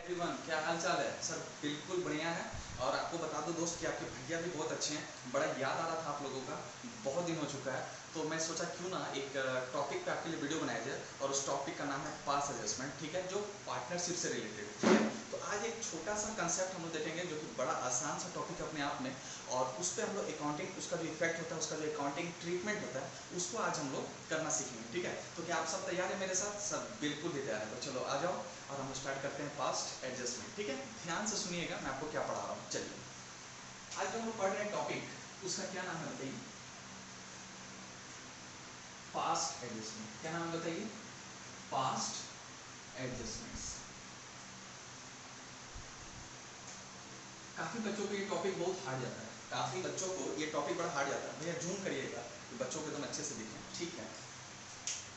Everyone, क्या हाल चाल है सर? बिल्कुल बढ़िया है। और आपको बता दो दोस्त कि आपके भैया भी बहुत अच्छे हैं। बड़ा याद आ रहा था आप लोगों का, बहुत दिन हो चुका है। तो मैं सोचा क्यों ना एक टॉपिक पे आपके लिए वीडियो बनाया जाए, और उस टॉपिक का नाम है पास एडजस्टमेंट, ठीक है, जो पार्टनरशिप से रिलेटेड है, ठीक है। तो आज एक छोटा सा कंसेप्ट हम लोग देखेंगे जो कि बड़ा आसान सा टॉपिक है अपने आप में, और उस पर हम लोग अकाउंटिंग, उसका जो इफेक्ट होता है, उसका जो अकाउंटिंग ट्रीटमेंट होता है, उसको आज हम लोग करना सीखेंगे, ठीक है। तो क्या आप सब तैयार है मेरे साथ? सब बिल्कुल भी तैयार है। तो चलो आ जाओ और हम स्टार्ट करते हैं पास्ट एडजस्टमेंट, ठीक है। ध्यान से सुनिएगा मैं आपको क्या पढ़ा रहा हूँ। चलिए, आज जो हम लोग पढ़ रहे हैं टॉपिक, उसका क्या नाम है बताइए? Past adjustment. क्या नाम बताइए? Past adjustments. काफी बच्चों को ये टॉपिक बहुत हार्ड जाता है, काफी बच्चों को ये टॉपिक बड़ा हार्ड जाता है। भैया जूम करिएगा कि बच्चों को एकदम अच्छे से दिखे, ठीक है।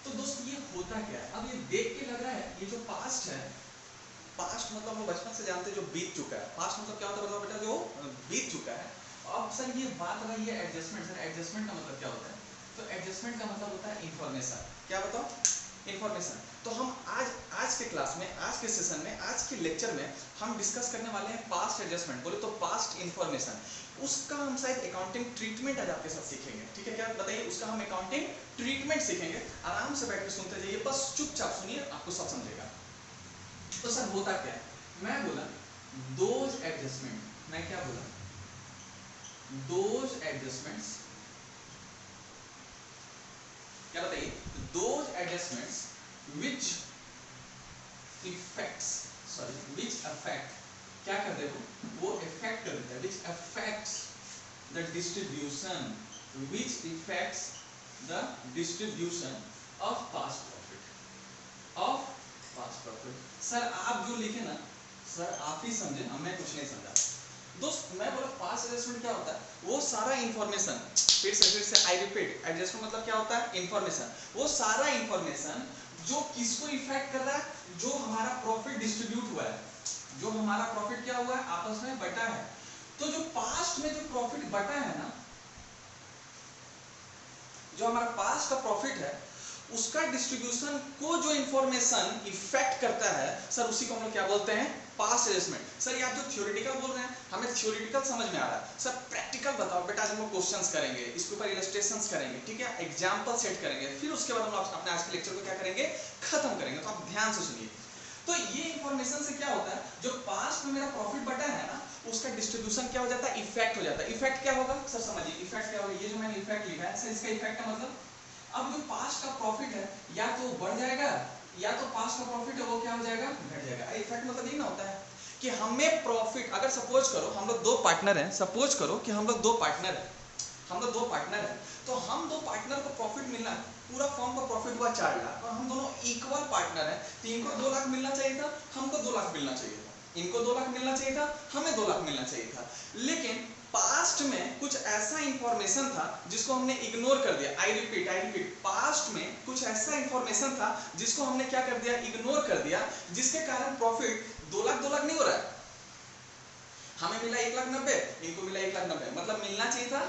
तो दोस्त ये होता क्या है? अब ये देख के लग रहा है ये जो पास्ट है, पास्ट मतलब हम बचपन से जानते हैं जो बीत चुका है। पास्ट मतलब क्या होता है बताओ बेटा? जो बीत चुका है। अब सर ये बात रही है एडजस्टमेंट। सर एडजस्टमेंट का मतलब क्या होता है? तो एडजस्टमेंट का मतलब होता है इंफॉर्मेशन। क्या बताओ? इंफॉर्मेशन। तो हम आज के क्लास में, आज के सेशन में, आज के लेक्चर में हम डिस्कस करने वाले हैं पास्ट एडजस्टमेंट, बोले तो पास्ट इंफॉर्मेशन। उसका हम शायद अकाउंटिंग ट्रीटमेंट आज आपके साथ सीखेंगे, ठीक है। क्या बताइए? उसका हम अकाउंटिंग ट्रीटमेंट सीखेंगे। आराम से बैठ के सुनते जाइए, बस चुपचाप सुनिए, आपको सब समझेगा। तो सर होता क्या है? मैं बोला दोज एडजस्टमेंट। मैं क्या बोला? Those adjustments. क्या बताइए? Those adjustments which effects, sorry which affect, क्या कर दे वो इफेक्ट कर देता है, which affects the distribution, which effects the distribution of past profit, of past profit. Sir आप जो लिखे ना, सर आप ही समझे, मैं कुछ नहीं समझा। दोस्त मैं बोला पास्ट एडजस्टमेंट क्या होता है? वो सारा इंफॉर्मेशन, फिर से आई रिपीट, एडजस्टमेंट मतलब क्या होता है? इंफॉर्मेशन। वो सारा इंफॉर्मेशन जो किसको इफेक्ट कर रहा है? जो हमारा प्रॉफिट डिस्ट्रीब्यूट हुआ है, जो हमारा प्रॉफिट क्या हुआ है? आपस में बटा है। तो जो पास्ट में जो प्रॉफिट बटा है ना, जो हमारा पास्ट का प्रॉफिट है, उसका डिस्ट्रीब्यूशन को जो इंफॉर्मेशन इफेक्ट करता है, सर उसी को हम लोग क्या बोलते हैं? Past adjustment. सर ये आप जो थ्योरेटिकल बोल रहे हैं, हमें थ्योरेटिकल समझ में आ रहा है। सर प्रैक्टिकल बताओ बेटा। आज हम लोग क्वेश्चंस करेंगे, इसके ऊपर इलस्ट्रेशंस करेंगे, ठीक है, एग्जांपल सेट करेंगे, फिर उसके बाद हम लोग अपने आज के लेक्चर को क्या करेंगे? खत्म करेंगे। तो आप ध्यान से सुनिए। तो ये इंफॉर्मेशन से क्या होता है? जो पास्ट में मेरा प्रॉफिट बटा है ना, उसका डिस्ट्रीब्यूशन क्या हो जाता है? इफेक्ट हो जाता है। इफेक्ट क्या होगा सर? समझिए इफेक्ट क्या होगा। ये जो मैंने इफेक्ट लिखा है सर, इसका इफेक्ट का मतलब, अब जो पास्ट का प्रॉफिट है या तो बढ़ जाएगा, या तो पास्ट का प्रॉफिट है वो क्या हो जाएगा? घट जाएगा। इफेक्ट मतलब ये ना होता है कि हमें प्रॉफिट, अगर सपोज करो हम लोग दो पार्टनर हैं, सपोज करो कि हम लोग दो पार्टनर हैं, हम लोग दो पार्टनर हैं, तो हम दो पार्टनर को प्रॉफिट मिलना, पूरा फॉर्म का प्रॉफिट हुआ 4 लाख, और हम दोनों इक्वल पार्टनर हैं, तो इनको 2 लाख मिलना चाहिए था, हमको 2 लाख मिलना चाहिए था, इनको 2 लाख मिलना चाहिए था, हमें 2 लाख मिलना चाहिए था। लेकिन पास्ट में कुछ ऐसा इंफॉर्मेशन था जिसको हमने इग्नोर कर दिया। आई रिपीट, पास्ट में कुछ ऐसा इंफॉर्मेशन था जिसको हमने क्या कर दिया? इग्नोर कर दिया, जिसके कारण प्रॉफिट 2 लाख नहीं हो रहा है। हमें मिला 1,90,000, इनको मिला 1,90,000, मतलब मिलना चाहिए था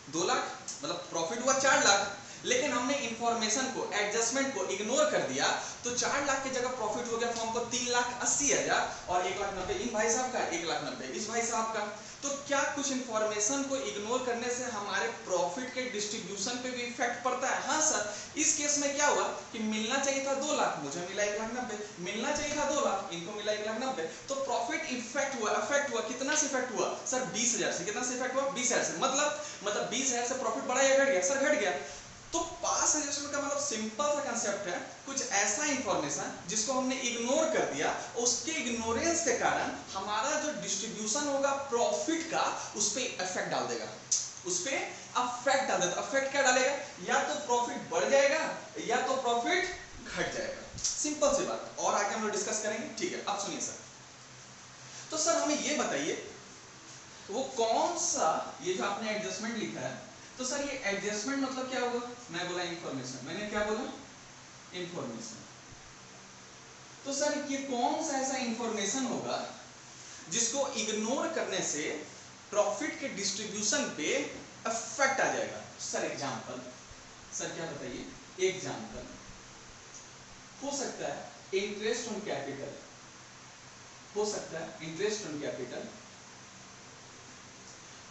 2 लाख, मतलब प्रॉफिट हुआ 4 लाख, लेकिन हमने इंफॉर्मेशन को, एडजस्टमेंट को इग्नोर कर दिया, तो 4 लाख की जगह प्रॉफिट हो गया फॉर्म को 3,80,000, और 1,90,000 इन भाई साहब का, 1,90,000 इस भाई साहब का। तो क्या कुछ इंफॉर्मेशन को इग्नोर करने से हमारे प्रॉफिट के डिस्ट्रीब्यूशन पे भी इफेक्ट पड़ता है? हाँ सर। इस केस में क्या हुआ कि मिलना चाहिए था 2 लाख, मुझे मिला 1,90,000, मिलना चाहिए था 2 लाख, इनको मिला 1,90,000, तो प्रॉफिट इफेक्ट हुआ। इफेक्ट हुआ कितना से? इफेक्ट हुआ सर 20,000 से। कितना से इफेक्ट हुआ? 20,000 से। मतलब 20,000 से प्रॉफिट बढ़ा या घट गया? सर घट गया। तो पास्ट एडजस्टमेंट का मतलब सिंपल सा कंसेप्ट है, कुछ ऐसा इंफॉर्मेशन जिसको हमने इग्नोर कर दिया, उसके इग्नोरेंस के कारण हमारा जो डिस्ट्रीब्यूशन होगा प्रॉफिट का, उस पे इफेक्ट डाल देगा, उस पे अफेक्ट डाल देगा। अफेक्ट क्या डालेगा? या तो प्रॉफिट बढ़ जाएगा या तो प्रॉफिट घट जाएगा। सिंपल सी बात, और आगे हम लोग डिस्कस करेंगे, ठीक है। अब सुनिए सर, तो सर हमें ये बताइए वो कौन सा, ये जो आपने एडजस्टमेंट लिखा है, तो सर ये एडजस्टमेंट मतलब क्या होगा? मैं बोला इंफॉर्मेशन, मैंने क्या बोला? इंफॉर्मेशन। तो सर ये कौन सा ऐसा इंफॉर्मेशन होगा जिसको इग्नोर करने से प्रॉफिट के डिस्ट्रीब्यूशन पे इफेक्ट आ जाएगा? सर एग्जांपल, सर क्या बताइए? एग्जांपल हो सकता है इंटरेस्ट ऑन कैपिटल, हो सकता है इंटरेस्ट ऑन कैपिटल,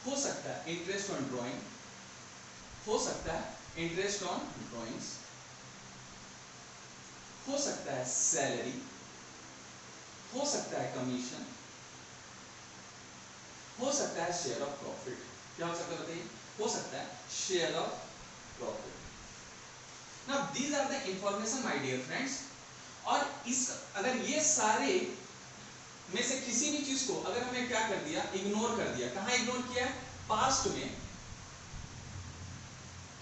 हो सकता है इंटरेस्ट ऑन ड्राइंग, हो सकता है इंटरेस्ट ऑन ड्राइंग्स, हो सकता है सैलरी, हो सकता है कमीशन, हो सकता है शेयर ऑफ प्रॉफिट। क्या हो सकता है बताइए? हो सकता है share of profit. Now these are the information my dear friends. और इस अगर ये सारे में से किसी भी चीज को अगर हमें क्या कर दिया, इग्नोर कर दिया, कहां इग्नोर किया? पास्ट में।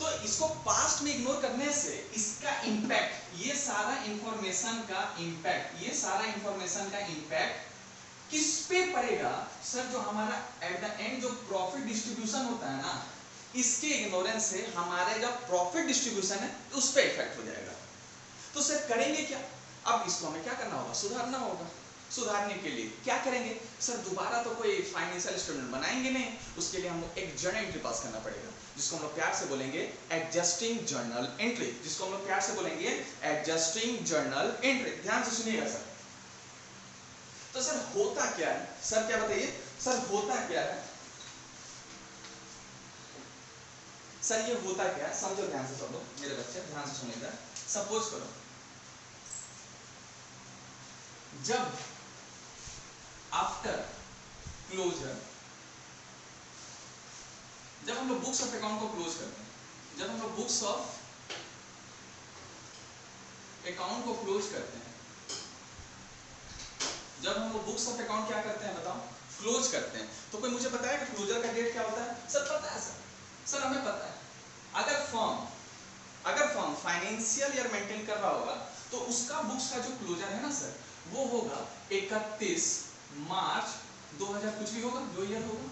तो इसको पास्ट में इग्नोर करने से इसका इंपैक्ट, ये सारा इंफॉर्मेशन का इंपैक्ट, ये सारा इंफॉर्मेशन का इंपैक्ट किस पे पड़ेगा? सर जो हमारा एट द एंड जो प्रॉफिट डिस्ट्रीब्यूशन होता है ना, इसके इग्नोरेंस से हमारे जो प्रॉफिट डिस्ट्रीब्यूशन है उस पे इफेक्ट हो जाएगा। तो सर करेंगे क्या? अब इसको हमें क्या करना होगा? सुधारना होगा। सुधारने के लिए क्या करेंगे? सर दोबारा तो कोई फाइनेंशियल स्टेटमेंट बनाएंगे नहीं, उसके लिए हमको एक जर्नल एंट्री पास करना पड़ेगा, जिसको हम लोग प्यार से बोलेंगे एडजस्टिंग जर्नल एंट्री, जिसको हम लोग प्यार से बोलेंगे एडजस्टिंग जर्नल एंट्री। ध्यान से सुनिएगा सर। तो सर होता क्या है? सर क्या बताइए? सर होता क्या है? सर ये होता क्या है? समझो ध्यान से सब लोग, मेरे बच्चे ध्यान से सुनिएगा। सपोज करो जब आफ्टर क्लोजर, जब हम लोग बुक्स ऑफ अकाउंट को क्लोज करते हैं, जब हम लोग बुक्स ऑफ अकाउंट को क्लोज करते हैं, जब हम लोग बुक्स ऑफ अकाउंट क्या करते हैं बताओ? क्लोज करते हैं। तो कोई मुझे बताएगा क्लोजर का डेट क्या होता है? सर पता है सर हमें पता है। अगर फर्म फाइनेंशियल ईयर मेंटेन कर रहा होगा तो उसका बुक्स का जो क्लोजर है ना सर, वो होगा 31 मार्च 2000 कुछ भी होगा, जो ईयर होगा।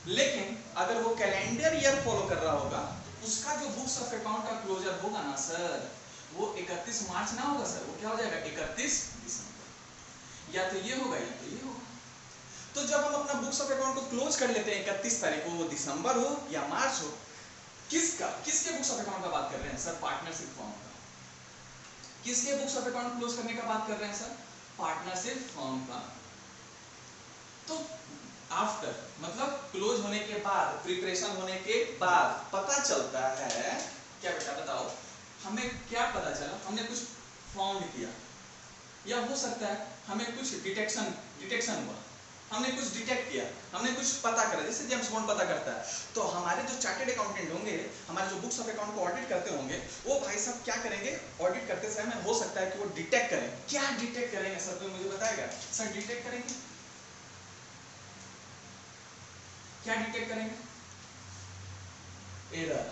लेकिन अगर वो कैलेंडर ईयर फॉलो कर रहा होगा तो उसका जो बुक्स ऑफ अकाउंट का क्लोजर होगा ना सर, वो 31 मार्च ना होगा सर, वो क्या हो जाएगा? 31 दिसंबर। या तो ये होगा या तो ये होगा। तो जब हम अपना बुक्स ऑफ अकाउंट को क्लोज कर लेते हैं 31 तारीख को, वो दिसंबर हो या मार्च हो, किसके बुक्स ऑफ अकाउंट का बात कर रहे हैं सर? पार्टनरशिप फर्म का। किसके बुक्स ऑफ अकाउंट क्लोज करने का बात कर रहे हैं सर? पार्टनरशिप फर्म का। तो आफ्टर मतलब क्लोज होने के बाद, प्रिपरेशन होने के बाद पता चलता है क्या बेटा बताओ? हमें क्या पता चला? हमने कुछ फाउंड किया, या हो सकता है हमें कुछ डिटेक्शन हुआ, हमने कुछ डिटेक्ट किया, हमने कुछ पता करा, जैसे जेम्स बॉन्ड पता करता है। तो हमारे जो चार्टेड अकाउंटेंट होंगे, हमारे जो बुक्स ऑफ अकाउंट को ऑडिट करते होंगे, वो भाई साहब क्या करेंगे? ऑडिट करते समय हो सकता है कि वो डिटेक्ट करें। क्या डिटेक्ट करेंगे सर? कोई मुझे बताएगा? सर डिटेक्ट करेंगे, क्या डिटेक्ट करेंगे? एरर।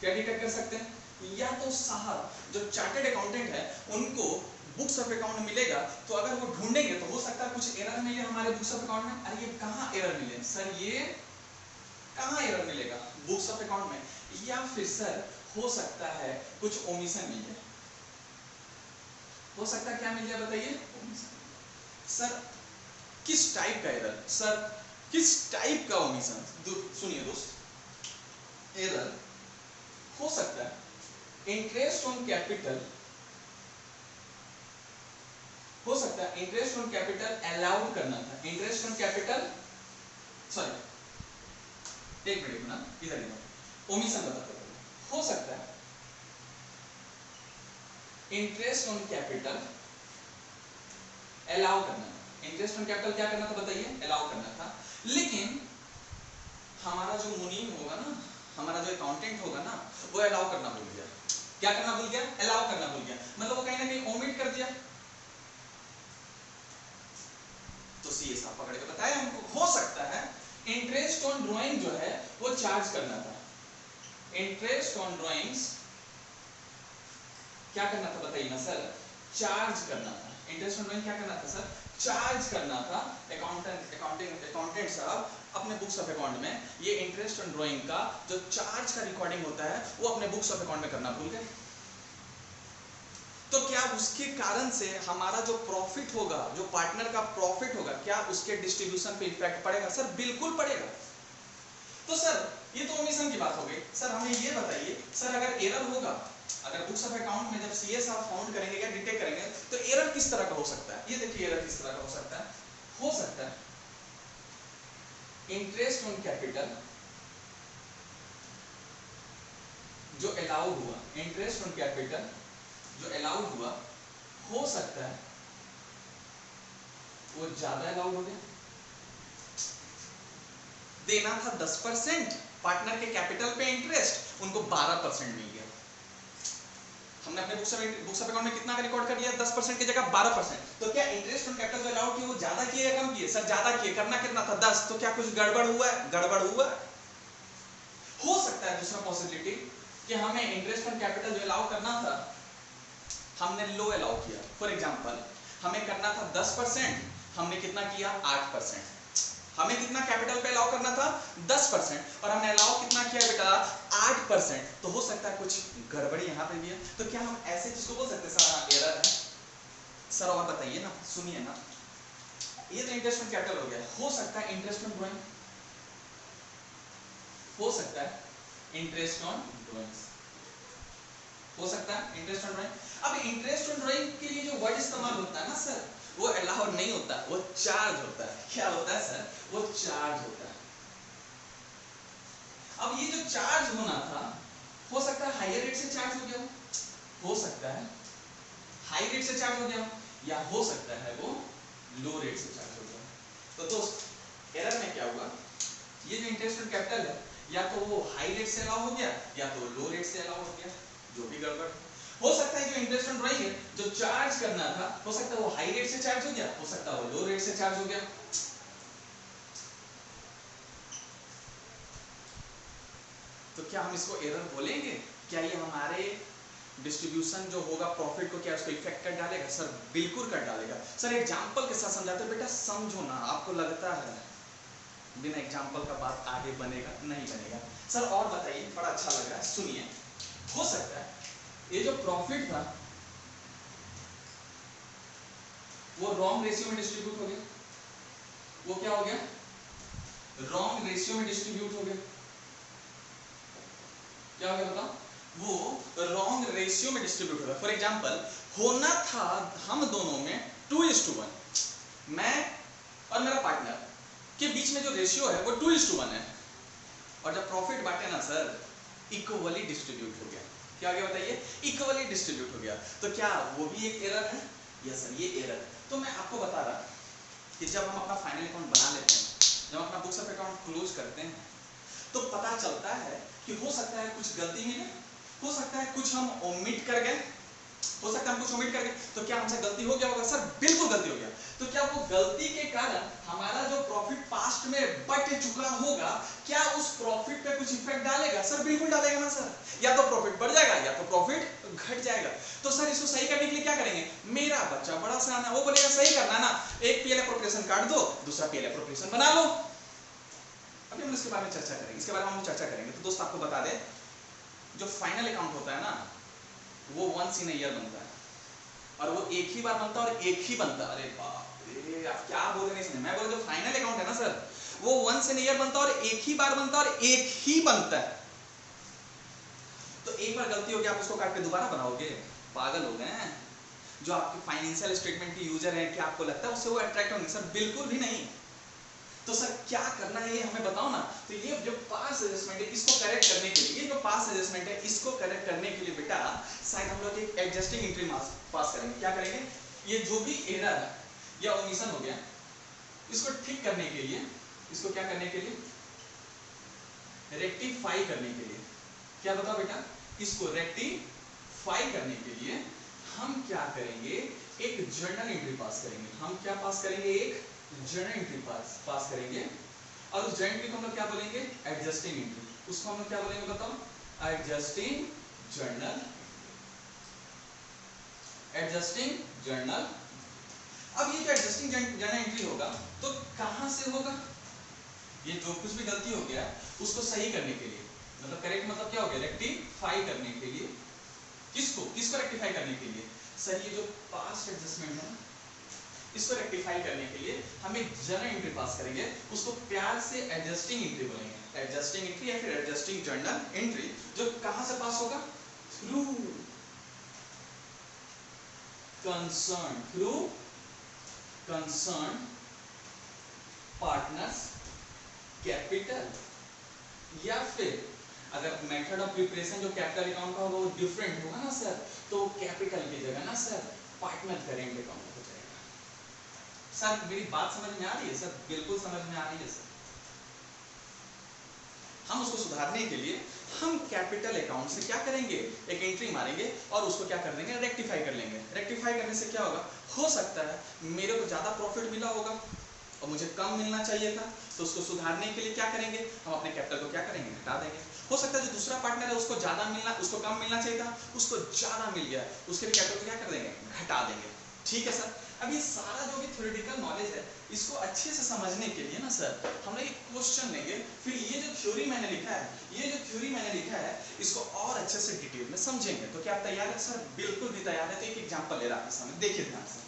क्या डिटेक्ट कर सकते हैं? या तो साहब जो चार्टेड अकाउंटेंट है उनको बुक्स ऑफ अकाउंट मिलेगा, तो अगर वो ढूंढेंगे तो हो सकता है कुछ एरर मिले हमारे बुक्स ऑफ अकाउंट में। अरे ये कहाँ एरर मिले सर? ये कहाँ एरर मिलेगा? बुक्स ऑफ अकाउंट में। या फिर सर हो सकता है कुछ ओमिशन मिल जाए। हो सकता है क्या मिल जाए बताइए? ओमिशन। सर किस टाइप का एरर? सर किस टाइप का ओमिशन? सुनिए दोस्त, एरर हो सकता है इंटरेस्ट ऑन कैपिटल, हो सकता है इंटरेस्ट ऑन कैपिटल अलाउड करना था, इंटरेस्ट ऑन कैपिटल, सॉरी एक मिनट ना, इधर इधर ओमिशन बताते हैं। हो सकता है इंटरेस्ट ऑन कैपिटल अलाउ करना था, इंटरेस्ट ऑन कैपिटल क्या करना था बताइए? अलाउ करना था। लेकिन हमारा जो मुनीम होगा ना, हमारा जो अकाउंटेंट होगा ना, वो अलाउ करना भूल गया। क्या करना भूल गया? अलाउ करना भूल गया। मतलब वो कहीं ना कहीं ओमिट कर दिया। तो सीए साहब पकड़ के बताया हमको, हो सकता है इंटरेस्ट ऑन ड्राइंग जो है वो चार्ज करना था। इंटरेस्ट ऑन ड्राइंग्स क्या करना था बताइए ना सर? चार्ज करना था। इंटरेस्ट ऑन ड्राइंग क्या करना था सर? चार्ज करना था। अकाउंटेंट साहब अपने बुक्स ऑफ अकाउंट में ये इंटरेस्ट ऑन ड्राइंग का जो चार्ज का रिकॉर्डिंग होता है वो अपने बुक्स ऑफ अकाउंट में करना भूल गए। तो क्या उसके कारण से हमारा जो प्रॉफिट होगा, जो पार्टनर का प्रॉफिट होगा, क्या उसके डिस्ट्रीब्यूशन पे इफेक्ट पड़ेगा? सर बिल्कुल पड़ेगा। तो सर ये तो ओमिशन की बात हो गई। सर हमें ये बताइए, सर अगर एरर होगा अगर बुक्स ऑफ अकाउंट में जब सीएस आप फाउंड करेंगे या डिटेक्ट करेंगे तो एरर किस तरह का हो सकता है, ये देखिए एरर किस तरह का हो सकता है इंटरेस्ट ऑन कैपिटल जो अलाउड हुआ, इंटरेस्ट ऑन कैपिटल जो अलाउड हुआ, हो सकता है वो ज्यादा अलाउड हो गया। देना था 10% पार्टनर के कैपिटल पे इंटरेस्ट, उनको 12% मिल गया। हमने अपने बुक्स ऑफ अकाउंट में कितना का रिकॉर्ड कर दिया, 10% की जगह 12%। तो क्या इंटरेस्ट ऑन कैपिटल जो अलाउड किए वो ज्यादा किए या कम किए? सर ज्यादा किए। करना कितना था, 10। तो क्या कुछ गड़बड़ हुआ है? गड़बड़ हुआ हो सकता है। दूसरा पॉसिबिलिटी कि हमें इंटरेस्ट ऑन कैपिटल जो अलाउ करना था हमने लो अलाउ किया। फॉर एग्जांपल हमें करना था 10%, हमने कितना किया 8%। हमें कितना कैपिटल पे अलाउ करना था 10% और हमने अलाउ कितना किया बेटा 8%। तो हो सकता है कुछ गड़बड़ी यहाँ पे भी है। तो क्या हम ऐसे जिसको बोल सकते हैं सर एरर है? सर और बताइए ना, सुनिए ना, ये तो इंटरेस्ट ऑन कैपिटल हो गया। हो सकता है इंटरेस्ट ऑन ड्राइंग, हो सकता है इंटरेस्ट ऑन ड्राइंग, हो सकता है इंटरेस्ट ऑन ड्राइंग। अब इंटरेस्ट ऑन ड्राइंग के लिए जो वर्ड इस्तेमाल होता है ना सर, वो अलाउड नहीं होता, वो चार्ज होता है। क्या होता है सर? वो चार्ज होता है। अब ये जो चार्ज होना था, हो सकता है हायर रेट से चार्ज हो गया, हो सकता है हाई रेट से चार्ज हो गया, या हो सकता है वो लो रेट से चार्ज हो गया। तो दोस्त एरर में क्या हुआ, ये जो इंटरेस्ट ऑन कैपिटल है या तो वो हाई रेट से अलाउ हो गया या तो लो रेट से अलाउ हो गया, जो भी गड़बड़ हो सकता है। जो इंटरेस्ट ऑन ड्राइंग है जो चार्ज करना था, हो सकता है वो हाई रेट से चार्ज हो गया, हो सकता है वो लो रेट से चार्ज हो गया। तो क्या हम इसको एरर बोलेंगे? क्या ये हमारे डिस्ट्रीब्यूशन जो होगा प्रॉफिट को क्या उसको इफेक्ट कर डालेगा? सर बिल्कुल कर डालेगा। सर एग्जांपल के साथ समझाते बेटा, समझो ना। आपको लगता है बिना एग्जांपल का बात आगे बनेगा? नहीं बनेगा। सर और बताइए, बड़ा अच्छा लग रहा है, सुनिए। हो सकता है ये जो प्रॉफिट था वो रॉन्ग रेशियो में डिस्ट्रीब्यूट हो गया। वो क्या हो गया? रॉन्ग रेशियो में डिस्ट्रीब्यूट हो गया। क्या हो गया बताओ? वो रॉन्ग रेशियो में डिस्ट्रीब्यूट हो गया। फॉर एग्जांपल होना था हम दोनों में 2:1, मैं और मेरा पार्टनर के बीच में जो रेशियो है वो 2:1 है, और जब प्रॉफिट बांटे ना सर इक्वली डिस्ट्रीब्यूट हो गया। क्या हो गया बताइए? इक्वली डिस्ट्रीब्यूट हो गया। तो क्या वो भी एक एरर है? यस सर, ये एरर है। तो मैं आपको बता रहा कि जब हम अपना फाइनल अकाउंट बना लेते हैं, जब अपना बुक्स ऑफ अकाउंट क्लोज करते हैं, तो पता चलता है कि हो सकता है कुछ गलती मिले, हो सकता है कुछ हम ओमिट कर गए, हो सकता है हम कुछ ओमिट कर गए। तो क्या हमसे गलती हो गया होगा? सर बिल्कुल गलती हो गया। तो क्या वो गलती के कारण हमारा जो प्रॉफिट पास्ट में बच चुका होगा, क्या उस प्रॉफिट पे कुछ इफेक्ट डालेगा? सर बिल्कुल डालेगा ना सर। या तो प्रॉफिट बढ़ जाएगा या तो प्रॉफिट घट जाएगा। तो सर इसको सही करने के लिए क्या करेंगे? मेरा बच्चा बड़ा आसान है, वो बोलेगा सही करना ना, एक पीएल एप्रोप्रिएशन काट दो, दूसरा पीएल एप्रोप्रिएशन बना लो। अभी हम इसके बारे में चर्चा करेंगे, इसके बारे में हम चर्चा करेंगे। तो दोस्त आपको बता दें, जो फाइनल अकाउंट होता है ना वो वंस इन ईयर बनता है, और वो एक ही बार बनता है और एक ही बनता है। अरे बाप रे, आप क्या बोल रहे हैं? मैं बोल जो फाइनल अकाउंट है ना सर, वो वंस इन ईयर बनता है और एक ही बार बनता है और एक ही बनता है। तो एक बार गलती होगी, आप उसको काट के दोबारा बनाओगे? पागल हो गए हैं? जो आपके फाइनेंशियल स्टेटमेंट के यूजर हैं, क्या आपको लगता है उससे वो अट्रैक्ट होंगे? सर बिल्कुल भी नहीं। तो सर क्या करना है ये हमें बताओ ना। तो ये जो पास एडजस्टमेंट है इसको करेक्ट करने के लिए, ये जो पास एडजस्टमेंट है इसको करेक्ट करने के लिए बेटा शायद हम लोग एक एडजस्टिंग एंट्री पास करेंगे। क्या करेंगे? ये जो भी एरर है या ओमिशन हो गया, इसको ठीक करने के लिए, इसको क्या करने के लिए? रेक्टिफाई करने के लिए। क्या बताओ बेटा? इसको रेक्टिफाई करने के लिए हम क्या करेंगे? एक जर्नल एंट्री पास करेंगे। हम क्या पास करेंगे? एक जर्नल एंट्री पास करेंगे, और उस जर्नल एंट्री को हम लोग क्या बोलेंगे? Adjusting entry. उसको हम लोग क्या बोलेंगे बताओ? Adjusting journal, adjusting journal. अब ये जो एडजस्टिंग जर्नल एंट्री होगा तो कहां से होगा? ये जो कुछ भी गलती हो गया उसको सही करने के लिए, मतलब करेक्ट मतलब क्या हो गया? रेक्टिफाई करने के लिए। किसको रेक्टिफाई करने के लिए? सर ये जो पास्ट एडजस्टमेंट है इसको रेक्टिफाई करने के लिए हम एक जर्नल एंट्री पास करेंगे, उसको प्यार से एडजस्टिंग एंट्री बोलेंगे। एडजस्टिंग एंट्री या फिर एडजस्टिंग जर्नल एंट्री, जो कहां से पास होगा? Through concern through concern partners capital, या फिर अगर मेथड ऑफ प्रिपरेशन जो कैपिटल अकाउंट का होगा वो डिफरेंट होगा ना सर, तो कैपिटल की जगह ना सर पार्टनर करेंट अकाउंट हो जाएगा। सर मेरी बात समझ में आ रही है सर? बिल्कुल समझ में आ रही है सर। हम उसको सुधारने के लिए हम कैपिटल अकाउंट से क्या करेंगे, एक एंट्री मारेंगे और उसको क्या कर देंगे, रेक्टिफाई कर लेंगे। रेक्टिफाई करने से क्या होगा, हो सकता है मेरे को ज्यादा प्रॉफिट मिला होगा और मुझे कम मिलना चाहिए था, तो उसको सुधारने के लिए क्या करेंगे, हम अपने कैपिटल को क्या करेंगे, घटा देंगे। हो सकता है जो दूसरा पार्टनर है उसको ज्यादा मिलना, उसको कम मिलना चाहिए था, उसको ज्यादा मिल गया, उसके लिए कैपिटल को क्या कर देंगे, घटा देंगे। ठीक है सर। अब ये सारा जो भी थ्योरेटिकल नॉलेज है इसको अच्छे से समझने के लिए ना सर हम लोग एक क्वेश्चन लेंगे, फिर ये जो थ्योरी मैंने लिखा है, ये जो थ्योरी मैंने लिखा है इसको और अच्छे से डिटेल में समझेंगे। तो क्या आप तैयार है सर? बिल्कुल भी तैयार है। तो एक एग्जांपल ले रहा है आपके सामने, देखिए ध्यान से।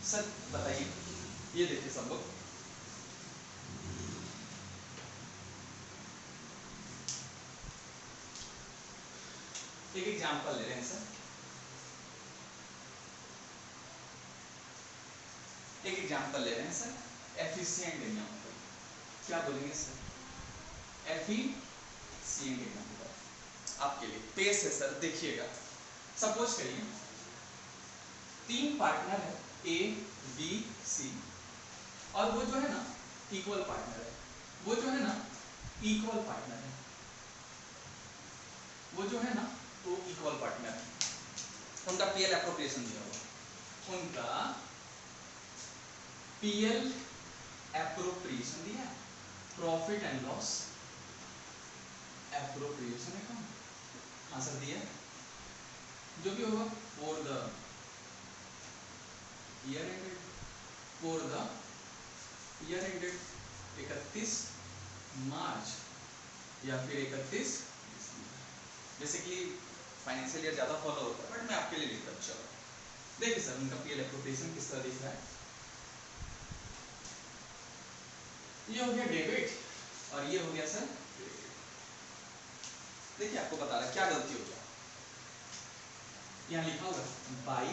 सर बताइए, ये देखिए सब लोग, एक एग्जांपल ले रहे हैं सर, एक एग्जांपल ले रहे हैं सर, एफिशिएंट एग्जांपल। क्या बोलेंगे सर? एफिशिएंट एग्जांपल आपके लिए पेश है सर, देखिएगा। सपोज करिए 3 पार्टनर है ए बी सी, और वो जो है ना इक्वल पार्टनर है, वो जो है ना इक्वल पार्टनर है, वो जो है ना वो इक्वल पार्टनर है। उनका पीएल एप्रोप्रिएशन दिया हुआ, उनका पीएल एप्रोप्रिएशन दिया है, profit and loss appropriation account, हाँ सर दिया है, जो भी होगा for the year ended, for the year ended 31 मार्च या फिर 31 बेसिकली फाइनेंशियल ईयर ज्यादा फॉलो होता है, बट मैं आपके लिए लिख रहा हूं। चलो देखिए सर उनका पीएल एप्रोप्रिएशन किस तरह दिख रहा है। ये हो गया डेबिट और ये हो गया सर क्रेडिट। देखिए आपको बता रहा है क्या गलती हो गया, यहाँ लिखा होगा बाई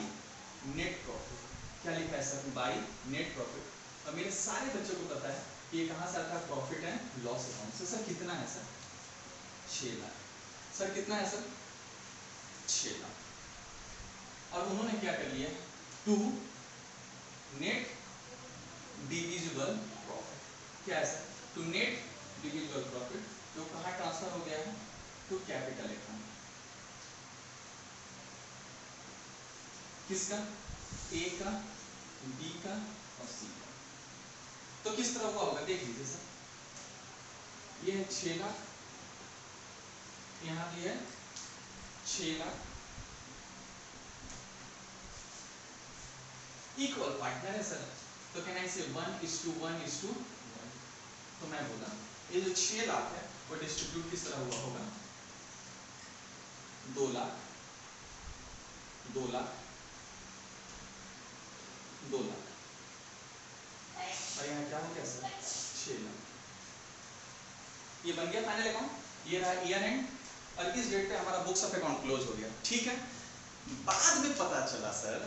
नेट प्रॉफिट। क्या लिखा है सर? By net profit. और मेरे सारे बच्चों को पता है कि ये कहाँ से आता है, प्रॉफिट एंड लॉस अकाउंट से। सर कितना है सर? 6 लाख। सर कितना है सर? 6 लाख। और उन्होंने क्या कर लिया, टू नेट डिविजिबल प्रॉफिट। क्या है sir? To net divisible profit, जो कहाँ ट्रांसफर हो गया है, टू कैपिटल अकाउंट। किसका? ए का, बी का और सी का। तो किस तरह हुआ होगा देख लीजिए सर, ये है 6 लाख, यहाँ भी है 6 लाख, इक्वल पार्टनर है सर, तो कहना इसे 1:1:1। तो मैं बोला ये जो 6 लाख है वो डिस्ट्रीब्यूट किस तरह हुआ होगा, 2 लाख 2 लाख 2 लाख, और यहाँ क्या हो गया सर 6 लाख। ये बन गया फाइनल अकाउंट, ये रहा ईयर एंड, और इस डेट पे हमारा बुक्स ऑफ अकाउंट क्लोज हो गया। ठीक है, बाद में पता चला सर,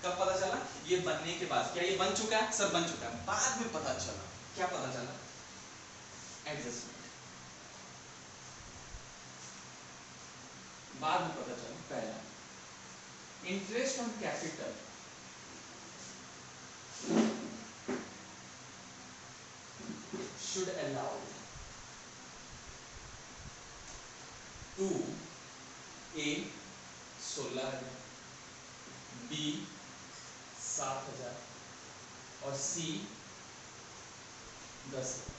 कब पता चला? ये बनने के बाद। क्या ये बन चुका है सर? बन चुका है। बाद में पता चला, क्या पता चला? एडजस्टमेंट। बाद में पता चला, पहला interest on capital should allow to A 16,000, B 7,000 और C 10,000।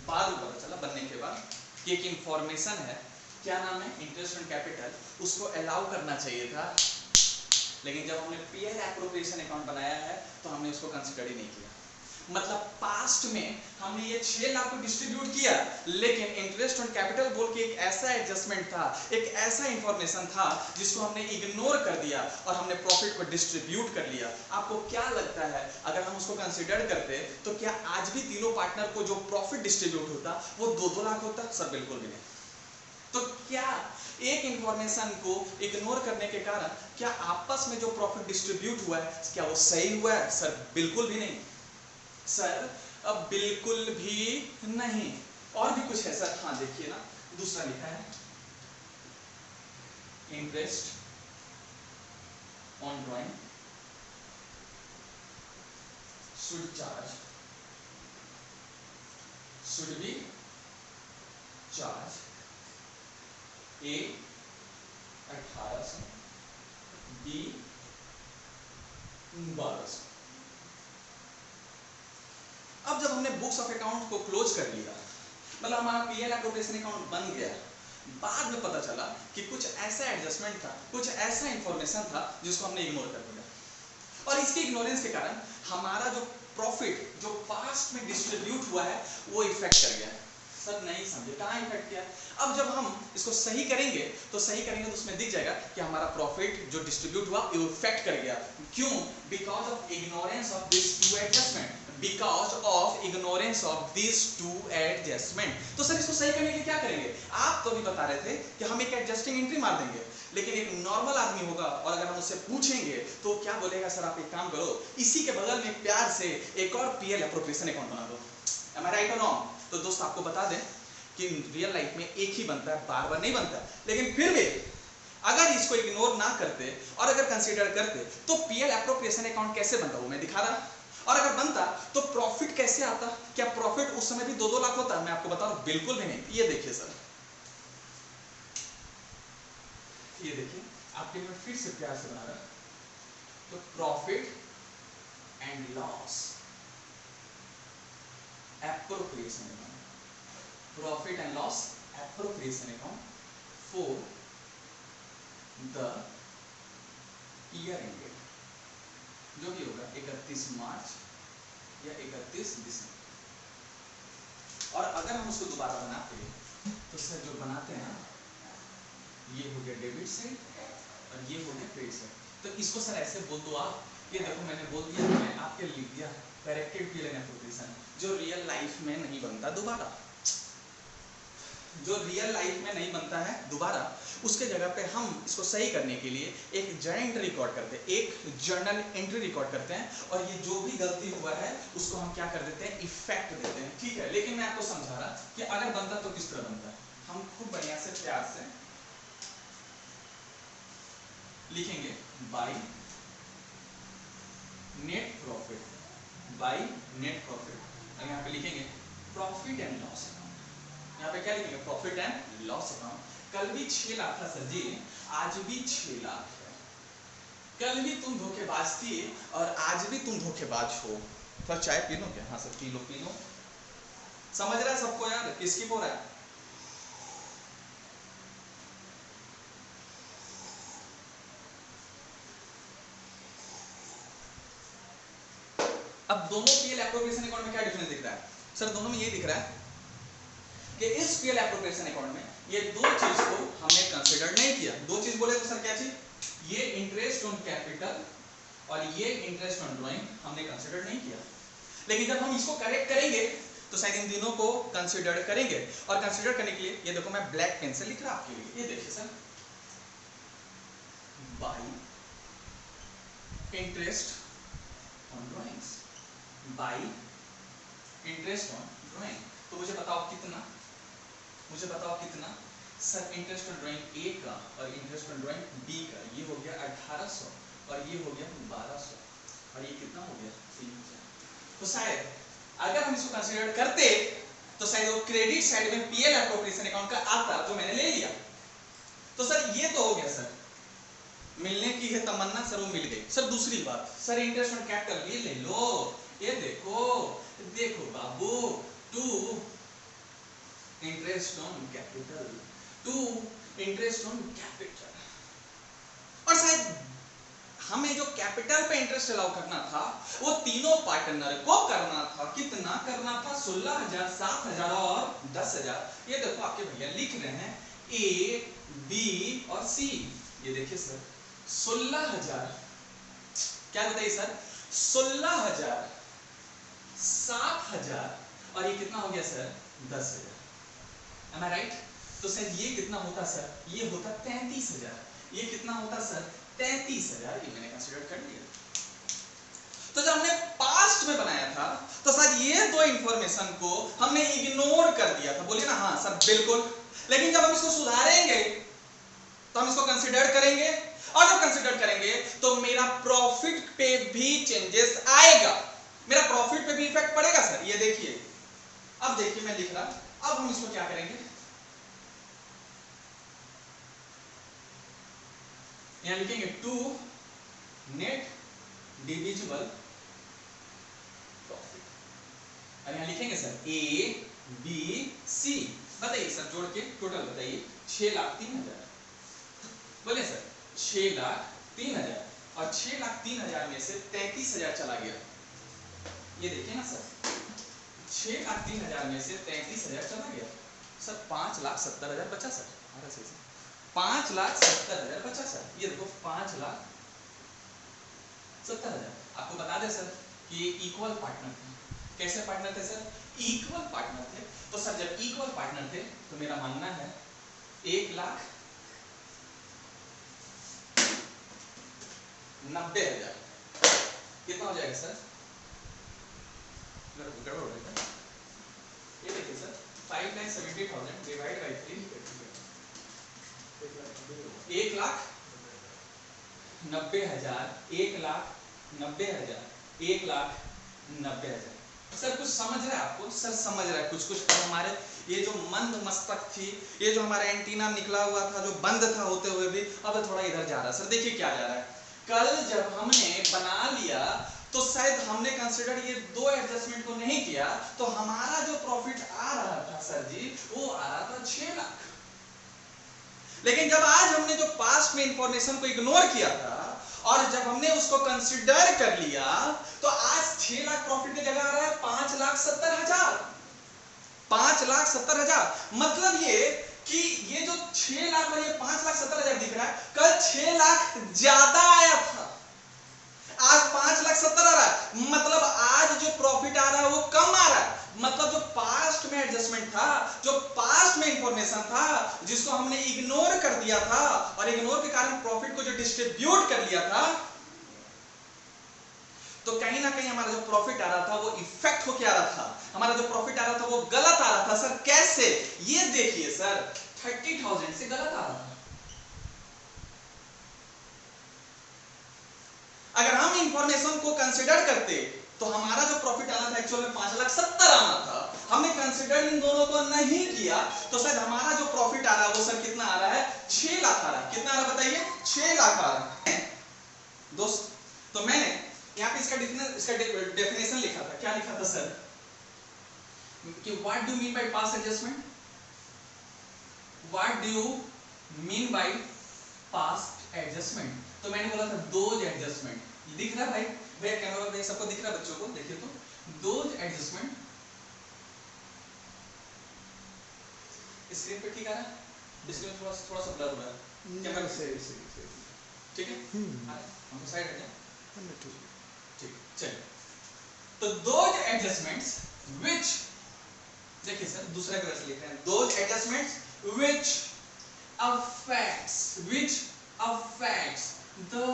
बाद में पता चला बनने के बाद कि एक इंफॉर्मेशन है, क्या नाम है, इंटरेस्ट ऑन कैपिटल, उसको अलाउ करना चाहिए था, लेकिन जब हमने पीएल एप्रोप्रिएशन अकाउंट बनाया है तो हमने उसको कंसिडर ही नहीं किया। मतलब पास्ट में हमने ये 6 लाख को डिस्ट्रीब्यूट किया, लेकिन इंटरेस्ट ऑन कैपिटल बोल के एक ऐसा एडजस्टमेंट था, एक ऐसा इंफॉर्मेशन था जिसको हमने इग्नोर कर दिया और हमने प्रॉफिट को डिस्ट्रीब्यूट कर लिया। आपको क्या लगता है अगर हम उसको कंसीडर करते तो क्या आज भी तीनों पार्टनर को जो प्रॉफिट डिस्ट्रीब्यूट होता वो 2-2 लाख होता? सर बिल्कुल भी नहीं। तो क्या एक इंफॉर्मेशन को इग्नोर करने के कारण क्या आपस में जो प्रॉफिट डिस्ट्रीब्यूट हुआ है क्या वो सही हुआ है? सर बिल्कुल भी नहीं। सर अब बिल्कुल भी नहीं। और भी कुछ है सर? हाँ देखिए ना, दूसरा लिखा है interest on drawing should be charge A 1800 B 1200। अब जब हमने बुक्स ऑफ अकाउंट को क्लोज कर लिया, मतलब हमारा पीएल एप्रोप्रिएशन अकाउंट बन गया, बाद में पता चला कि कुछ ऐसा एडजस्टमेंट था, कुछ ऐसा इंफॉर्मेशन था जिसको हमने इग्नोर कर दिया, और इसके इग्नोरेंस के कारण हमारा जो प्रॉफिट जो पास्ट में डिस्ट्रीब्यूट हुआ है वो इफेक्ट कर गया है। सर नहीं समझे, कहाँ इफेक्ट किया? अब जब हम इसको सही करेंगे तो उसमें दिख जाएगा कि हमारा प्रॉफिट जो डिस्ट्रीब्यूट हुआ वो इफेक्ट कर गया। क्यों? Because of ignorance of this two adjustment, because of ignorance of this two adjustment. तो सर इसको सही करने के लिए क्या करेंगे? आप तो भी बता रहे थे कि हम एक एडजस्टिंग एंट्री मार देंगे, लेकिन एक नॉर्मल आदमी होगा और अगर हम उससे पूछेंगे तो क्या बोलेगा? सर आप एक काम करो, इसी के बगल में प्यार से एक और पीएल एप्रोप्रिएशन अकाउंट बना दो। Am I right or wrong? तो दोस्त आपको बता दें कि रियल लाइफ में एक ही बनता है, बार बार नहीं बनता, लेकिन फिर भी अगर इसको इग्नोर ना करते और अगर कंसीडर करते तो पीएल एप्रोप्रिएशन अकाउंट कैसे बनता वो मैं दिखा रहा, और अगर बनता तो प्रॉफिट कैसे आता? क्या प्रॉफिट उस समय भी 2-2 लाख होता? मैं आपको बता रहा हूं बिल्कुल भी नहीं। ये देखिए सर, ये देखिए आपके लिए फिर से प्यार से बना रहा, तो profit and loss appropriation account, profit and loss appropriation account for the year ended, जो भी होगा 31 मार्च या 31 दिसंबर। और अगर हम उसको दोबारा बनाते हैं तो सर जो बनाते हैं ये हो गया डेबिट साइड और ये हो गया क्रेडिट साइड। तो इसको सर ऐसे बोल दो आप, ये देखो मैंने बोल दिया, मैं आपके लिख दिया करेक्टेड पीएल एंड एप्रोप्रिएशन, जो रियल लाइफ में नहीं बनता दोबारा, जो रियल लाइफ में नहीं बनता है दोबारा, उसके जगह पे हम इसको सही करने के लिए एक जर्नल एंट्री रिकॉर्ड करते हैं, एक जर्नल एंट्री रिकॉर्ड करते हैं, और ये जो भी गलती हुआ है उसको हम क्या कर देते हैं? इफेक्ट देते हैं। ठीक है, लेकिन मैं आपको समझा रहा कि अगर बनता तो किस तरह बनता है। हम खूब बढ़िया से प्यार से लिखेंगे by net profit, by net profit, यहाँ पे लिखेंगे प्रॉफिट एंड लॉस अकाउंट। यहाँ पे क्या लिखेंगे? Profit and loss account. कल भी 6 लाख था सर जी, आज भी 6 लाख है। कल भी तुम धोखेबाज थी और आज भी तुम धोखेबाज हो। थोड़ा चाय पी लो क्या? हाँ sir P low P low. समझ रहा है सबको यार? किसकी हो रहा है? अब दोनों पीएल एप्रोप्रिएशन अकाउंट में क्या डिफरेंस दिख रहा है? सर दोनों में ये दिख रहा है कि इस पीएल एप्रोप्रिएशन अकाउंट में ये दो चीज को हमने कंसीडर नहीं किया। दो चीज बोले तो सर क्या चीज? ये इंटरेस्ट ऑन कैपिटल और ये इंटरेस्ट ऑन ड्राइंग हमने कंसीडर नहीं किया, लेकिन जब हम इसको करेक्ट करेंगे तो शायद इन दिनों को कंसीडर करेंगे। और कंसीडर करने के लिए ये देखो मैं ब्लैक पेन से लिख रहा आपके लिए, ये देखिए sir, bye interest on drawings, bye interest on drawing. तो मुझे बताओ कितना? मुझे बताओ कितना? सर इंटरेस्ट ऑन ड्राइंग ए का और इंटरेस्ट ऑन ड्राइंग बी का, ये हो गया 1800 और ये हो गया 1200, और ये कितना हो गया? 3000। तो शायद अगर हम इसको कंसीडर करते तो शायद वो क्रेडिट साइड में पीएल एप्रोप्रिएशन अकाउंट का आता जो मैंने ले लिया। तो सर ये तो हो गया सर, मिलने की है तमन्ना, सर वो मिल गई। सर दूसरी बात, सर इंटरेस्ट ऑन कैपिटल ये ले लो, ये देखो देखो बाबू, two interest on capital, two interest on capital. और शायद हमें जो कैपिटल पे इंटरेस्ट अलाउ करना था वो तीनों पार्टनर को करना था। कितना करना था? 16,000, 7,000 और 10,000। ये देखो आपके भैया लिख रहे हैं ए, बी और सी। ये देखिए सर 16,000, क्या बताइए सर, 16,000, 7,000 और ये कितना हो गया सर? 10,000। Am I right? तो सर ये कितना होता सर? ये होता 33,000। ये कितना होता सर? 33,000। ये मैंने कंसीडर कर लिया। तो जब हमने पास्ट में बनाया था तो सर ये दो इंफॉर्मेशन को हमने इग्नोर कर दिया था। बोलिए ना हाँ सर बिल्कुल। लेकिन जब हम इसको सुधारेंगे तो हम इसको कंसीडर करेंगे, और जब कंसीडर करेंगे तो मेरा प्रॉफिट पे भी चेंजेस आएगा, मेरा प्रॉफिट पे भी इफेक्ट पड़ेगा सर। ये देखिए, अब देखिए मैं लिख रहा, अब हम इसको क्या करेंगे, यहां लिखेंगे टू नेट डिविजिबल प्रॉफिट, और यहां लिखेंगे सर ए बी सी। बताइए सर जोड़ के टोटल बताइए। 6,03,000। बोले सर 6,03,000 और 6,03,000 में से 33,000 चला गया। ये देखिए ना सर 6,03,000 में से 33,000 चला गया सर। 5,70,000 बचा सर। 5,70,000 बचा सर। ये देखो 5,70,000। आपको बता दें सर कि ये इक्वल पार्टनर थे। कैसे पार्टनर थे सर? इक्वल पार्टनर थे। तो सर जब इक्वल पार्टनर थे तो मेरा मानना है 1,90,000 कितना हो जाएगा सर? गड़बड़ हो जाएगा। ये देखिए सर 5,70,000 डिवाइड बाई 3, 1,90,000, 1,90,000, 1,90,000। सर कुछ समझ रहा है आपको? सर समझ रहा है कुछ कुछ। तो हमारे ये जो मंद मस्तक थी, ये जो हमारा एंटीना निकला हुआ था, जो बंद था होते हुए भी, अब थोड़ा इधर जा रहा है। सर देखिए क्या जा रहा है, कल जब हमने बना लिया तो शायद हमने कंसीडर ये दो एडजस्टमेंट को नहीं किया, तो हमारा जो प्रॉफिट आ रहा था सर जी वो आ रहा था 6 लाख। लेकिन जब आज हमने जो पास्ट में इंफॉर्मेशन को इग्नोर किया था और जब हमने उसको कंसीडर कर लिया तो आज 6 लाख प्रॉफिट की जगह आ रहा है 5,70,000। 5,70,000 मतलब ये कि ये जो 6 लाख और ये 5,70,000 दिख रहा है, कल 6 लाख ज्यादा आया था, आज 5,70,000 आ रहा है। मतलब आज जो प्रॉफिट आ रहा है वो कम आ रहा है। मतलब जो पास्ट में एडजस्टमेंट था, जो पास्ट में इंफॉर्मेशन था, जिसको हमने इग्नोर कर दिया था और इग्नोर के कारण प्रॉफिट को जो डिस्ट्रीब्यूट कर लिया था, तो कहीं ना कहीं हमारा जो प्रॉफिट आ रहा था वो इफेक्ट होके आ रहा था। हमारा जो प्रॉफिट आ रहा था वो गलत आ रहा था। सर कैसे? ये देखिए सर 30,000 से गलत आ रहा था। अगर हम इंफॉर्मेशन को कंसीडर करते तो हमारा जो प्रॉफिट आना था एक्चुअल में 5,70,000 आना था। हमने कंसीडर इन दोनों को नहीं किया तो शायद हमारा जो प्रॉफिट आ रहा है वो सर कितना आ रहा है? 6 लाख आ रहा है। कितना आ रहा है बताइए? 6 लाख आ रहा है दोस्त। तो मैंने यहाँ पे इसका डेफिनेशन लिखा था। क्या लिखा था सर? कि what do mean by past adjustment? What do you mean by past adjustment? तो मैंने बोला था दोज एडजस्टमेंट। दिख रहा है भाई? भैया कैमरा पे सबको दिख रहा है? बच्चों को देखिए तो दोज एडजस्टमेंट। स्क्रीन पे ठीक आ रहा है? स्क्रीन थोड़ा सा ब्लर हो रहा है। कैमरा सही ठीक है? हम साइड हट जाए। ठीक चलिए। तो दोज एडजस्टमेंट्स व्हिच, देखिए सर दूसरा तरह से लिख रहे हैं, those adjustments which affects the,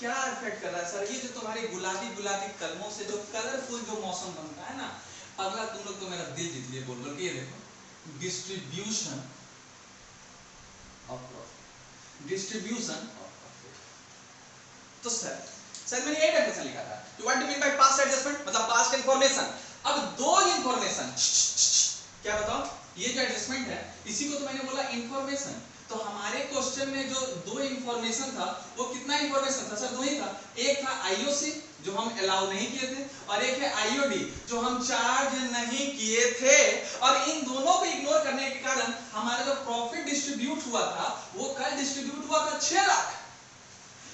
क्या इफेक्ट कर रहा है सर? ये जो तुम्हारी गुलाबी कलमों से जो कलरफुल जो मौसम बनता है ना, अगला तुम लोग तो मेरा दिल जीत लिए बोल बोल के। ये देखो डिस्ट्रीब्यूशन ऑफ प्रॉफिट। तो सर मैंने ये डेफिनेशन लिखा था कि what do mean by past adjustment, मतलब पास्ट इंफॉर्मेशन। अब दो इंफॉर्मेशन, क्या बताओ? ये जो एडजस्टमेंट है इसी को तो मैंने बोला इंफॉर्मेशन। तो हमारे क्वेश्चन में जो दो इंफॉर्मेशन था वो कितना इंफॉर्मेशन था सर? दो ही था। एक था आईओसी जो हम अलाउ नहीं किए थे, और एक है आईओडी जो हम चार्ज नहीं किए थे। और इन दोनों को इग्नोर करने के कारण हमारा जो प्रॉफिट डिस्ट्रीब्यूट हुआ था वो कल डिस्ट्रीब्यूट हुआ था 6 लाख।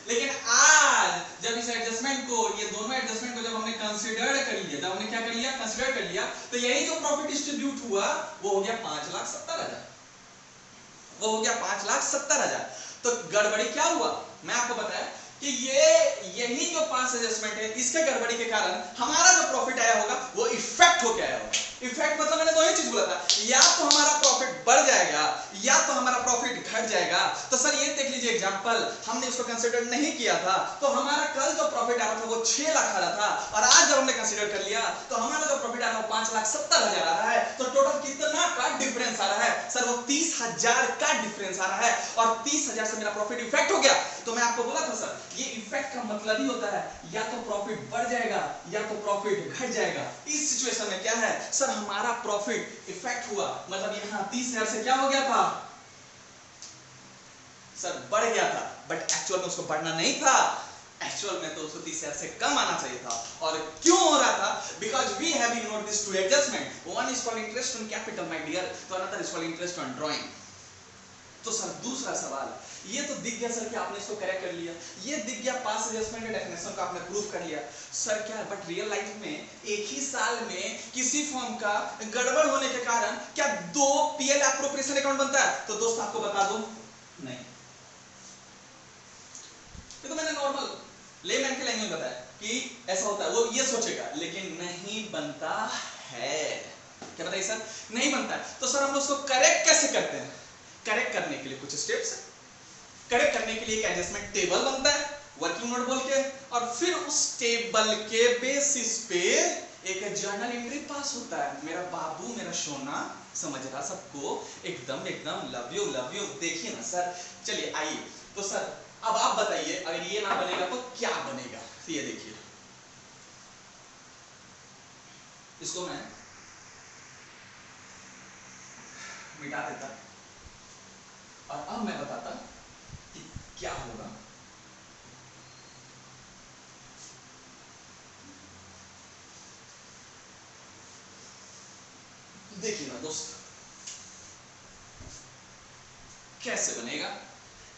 लेकिन आज जब इस एडजस्टमेंट को, ये दोनों एडजस्टमेंट को जब हमने कंसीडर कर लिया, जब हमने क्या कर लिया, कंसीडर कर लिया, तो यही जो प्रॉफिट डिस्ट्रीब्यूट हुआ वो हो गया 5,70,000, वो हो गया 5,70,000। तो गड़बड़ी क्या हुआ, मैं आपको बताया कि यही जो पास एडजस्टमेंट है, इसके गड़बड़ी के कारण हमारा जो प्रॉफिट आया होगा वो इफेक्ट होके आया होगा। इफेक्ट मतलब मैंने दो ही चीज बोला था, या तो हमारा प्रॉफिट बढ़ जाएगा या तो हमारा प्रॉफिट घट जाएगा। तो सर ये देख लीजिए एग्जांपल, हमने उसको कंसीडर नहीं किया था, तो हमारा कल जो प्रॉफिट आ रहा था वो 6 लाख आ रहा था, और आज जब हमने कंसीडर कर लिया तो हमारा जो प्रॉफिट आ रहा है 5,70,000 आ रहा है। तो टोटल कितना का डिफरेंस आ रहा है सर, वो 30,000 का डिफरेंस आ रहा है, और 30,000 से मेरा प्रॉफिट इफेक्ट हो गया। तो मैं आपको बोला था सर, ये इफेक्ट का मतलब ही होता है या तो प्रॉफिट बढ़ जाएगा या तो प्रॉफिट घट जाएगा। इस सिचुएशन में क्या है सर, हमारा प्रॉफिट इफेक्ट हुआ, मतलब यहां 30,000 से क्या हो गया था सर, बढ़ गया था, बट एक्चुअल में उसको बढ़ना नहीं था, एक्चुअल में तो उसको 30,000 से कम आना चाहिए था। और क्यों हो रहा था, because we have ignored this two adjustment, one is called interest on capital my dear, तो another is called interest on drawing. तो सर दूसरा सवाल, ये तो दिख गया सर कि आपने इसको करेक्ट कर लिया, ये दिख गया पास एडजस्टमेंट के डेफिनेशन को आपने प्रूफ कर लिया सर, क्या बट रियल लाइफ में एक ही साल में किसी फॉर्म का गड़बड़ होने के कारण क्या 2 पीएल एप्रोप्रिएशन अकाउंट बनता है? तो दोस्त आपको बता दूं, नहीं। ये तो मैंने नॉर्मल लेमैन के लैंग्वेज में बताया कि ऐसा होता है, वो ये सोचेगा, लेकिन नहीं बनता है। क्या बताइए सर, नहीं बनता है। तो सर हम उसको करेक्ट कैसे करते हैं? करेक्ट करने के लिए कुछ स्टेप्स है। करेक्ट करने के लिए एक एडजस्टमेंट टेबल बनता है, वर्किंग नोट बोल के, और फिर उस टेबल के बेसिस पे एक जर्नल एंट्री पास होता है। मेरा बाबू, मेरा सोना, समझ रहा सबको, एकदम एकदम लव यू। देखिए ना सर, चलिए आइए। तो सर अब आप बताइए, अगर ये ना बनेगा तो क्या बनेगा? तो ये देखिए, इसको मैं मिटा देता और अब मैं बताता कि क्या होगा। देखिए ना दोस्त, कैसे बनेगा,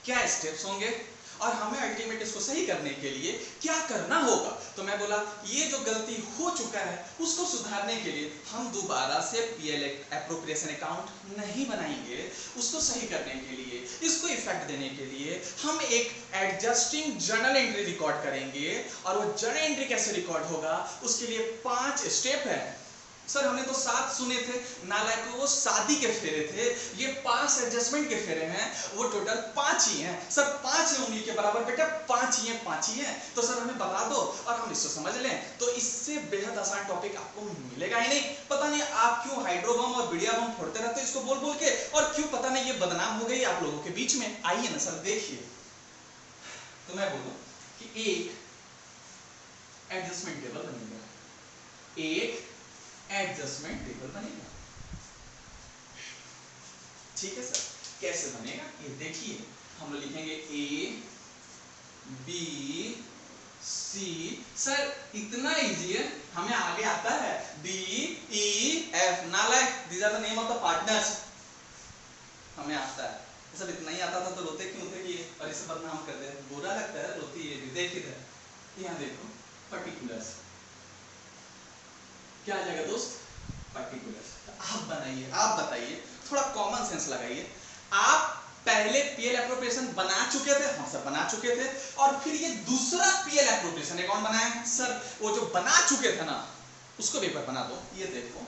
क्या स्टेप्स होंगे, और हमें अल्टीमेट इसको सही करने के लिए क्या करना होगा। तो मैं बोला ये जो गलती हो चुका है उसको सुधारने के लिए हम दोबारा से पीएल एप्रोप्रिएशन अकाउंट नहीं बनाएंगे। उसको सही करने के लिए, इसको इफेक्ट देने के लिए हम एक एडजस्टिंग जर्नल एंट्री रिकॉर्ड करेंगे। और वो जर्नल एंट्री कैसे रिकॉर्ड होगा, उसके लिए 5 स्टेप है। सर हमने तो 7 सुने थे, नालायक वो शादी के फेरे थे, ये पास एडजस्टमेंट के फेरे हैं, वो टोटल 5 ही हैं। सर 5 ही उंगली के बराबर बेटा, 5 ही हैं। तो सर हमें बता दो और हम इसको समझ लें, तो इससे बेहद आसान टॉपिक आपको मिलेगा ही नहीं। पता नहीं आप क्यों हाइड्रोबम और बिडिया बम फोड़ते रहते इसको बोल बोल के, और क्यों पता नहीं ये बदनाम हो गई आप लोगों के बीच में। आइए ना सर देखिए, तो मैं बोलूं कि एक एडजस्टमेंट टेबल बनेगा, एक एडजस्टमेंट टेबल बनेगा। ठीक है सर, कैसे बनेगा ये देखिए। हम लोग लिखेंगे ए बी सी। सर इतना इजी है, हमें आगे आता है डी ई एफ, नालायक these are the name of the partners, हमें आता है। सर इतना ही आता था तो रोते क्यों थे कि और इसे बदनाम कर दे, बुरा लगता है, रोती है। देखिए इधर, यहाँ देखो पर्टिकुलर्स, क्या आ जाएगा दोस्त, पर्टिकुलर्स। तो आप बनाइए, आप बताइए, थोड़ा कॉमन सेंस लगाइए। आप पहले पीएल एप्रोप्रिएशन बना चुके थे? हाँ सर बना चुके थे। और फिर ये दूसरा पीएल एप्रोप्रिएशन अकाउंट बनाया? सर वो जो बना चुके थे ना उसको पेपर बना दो। ये देखो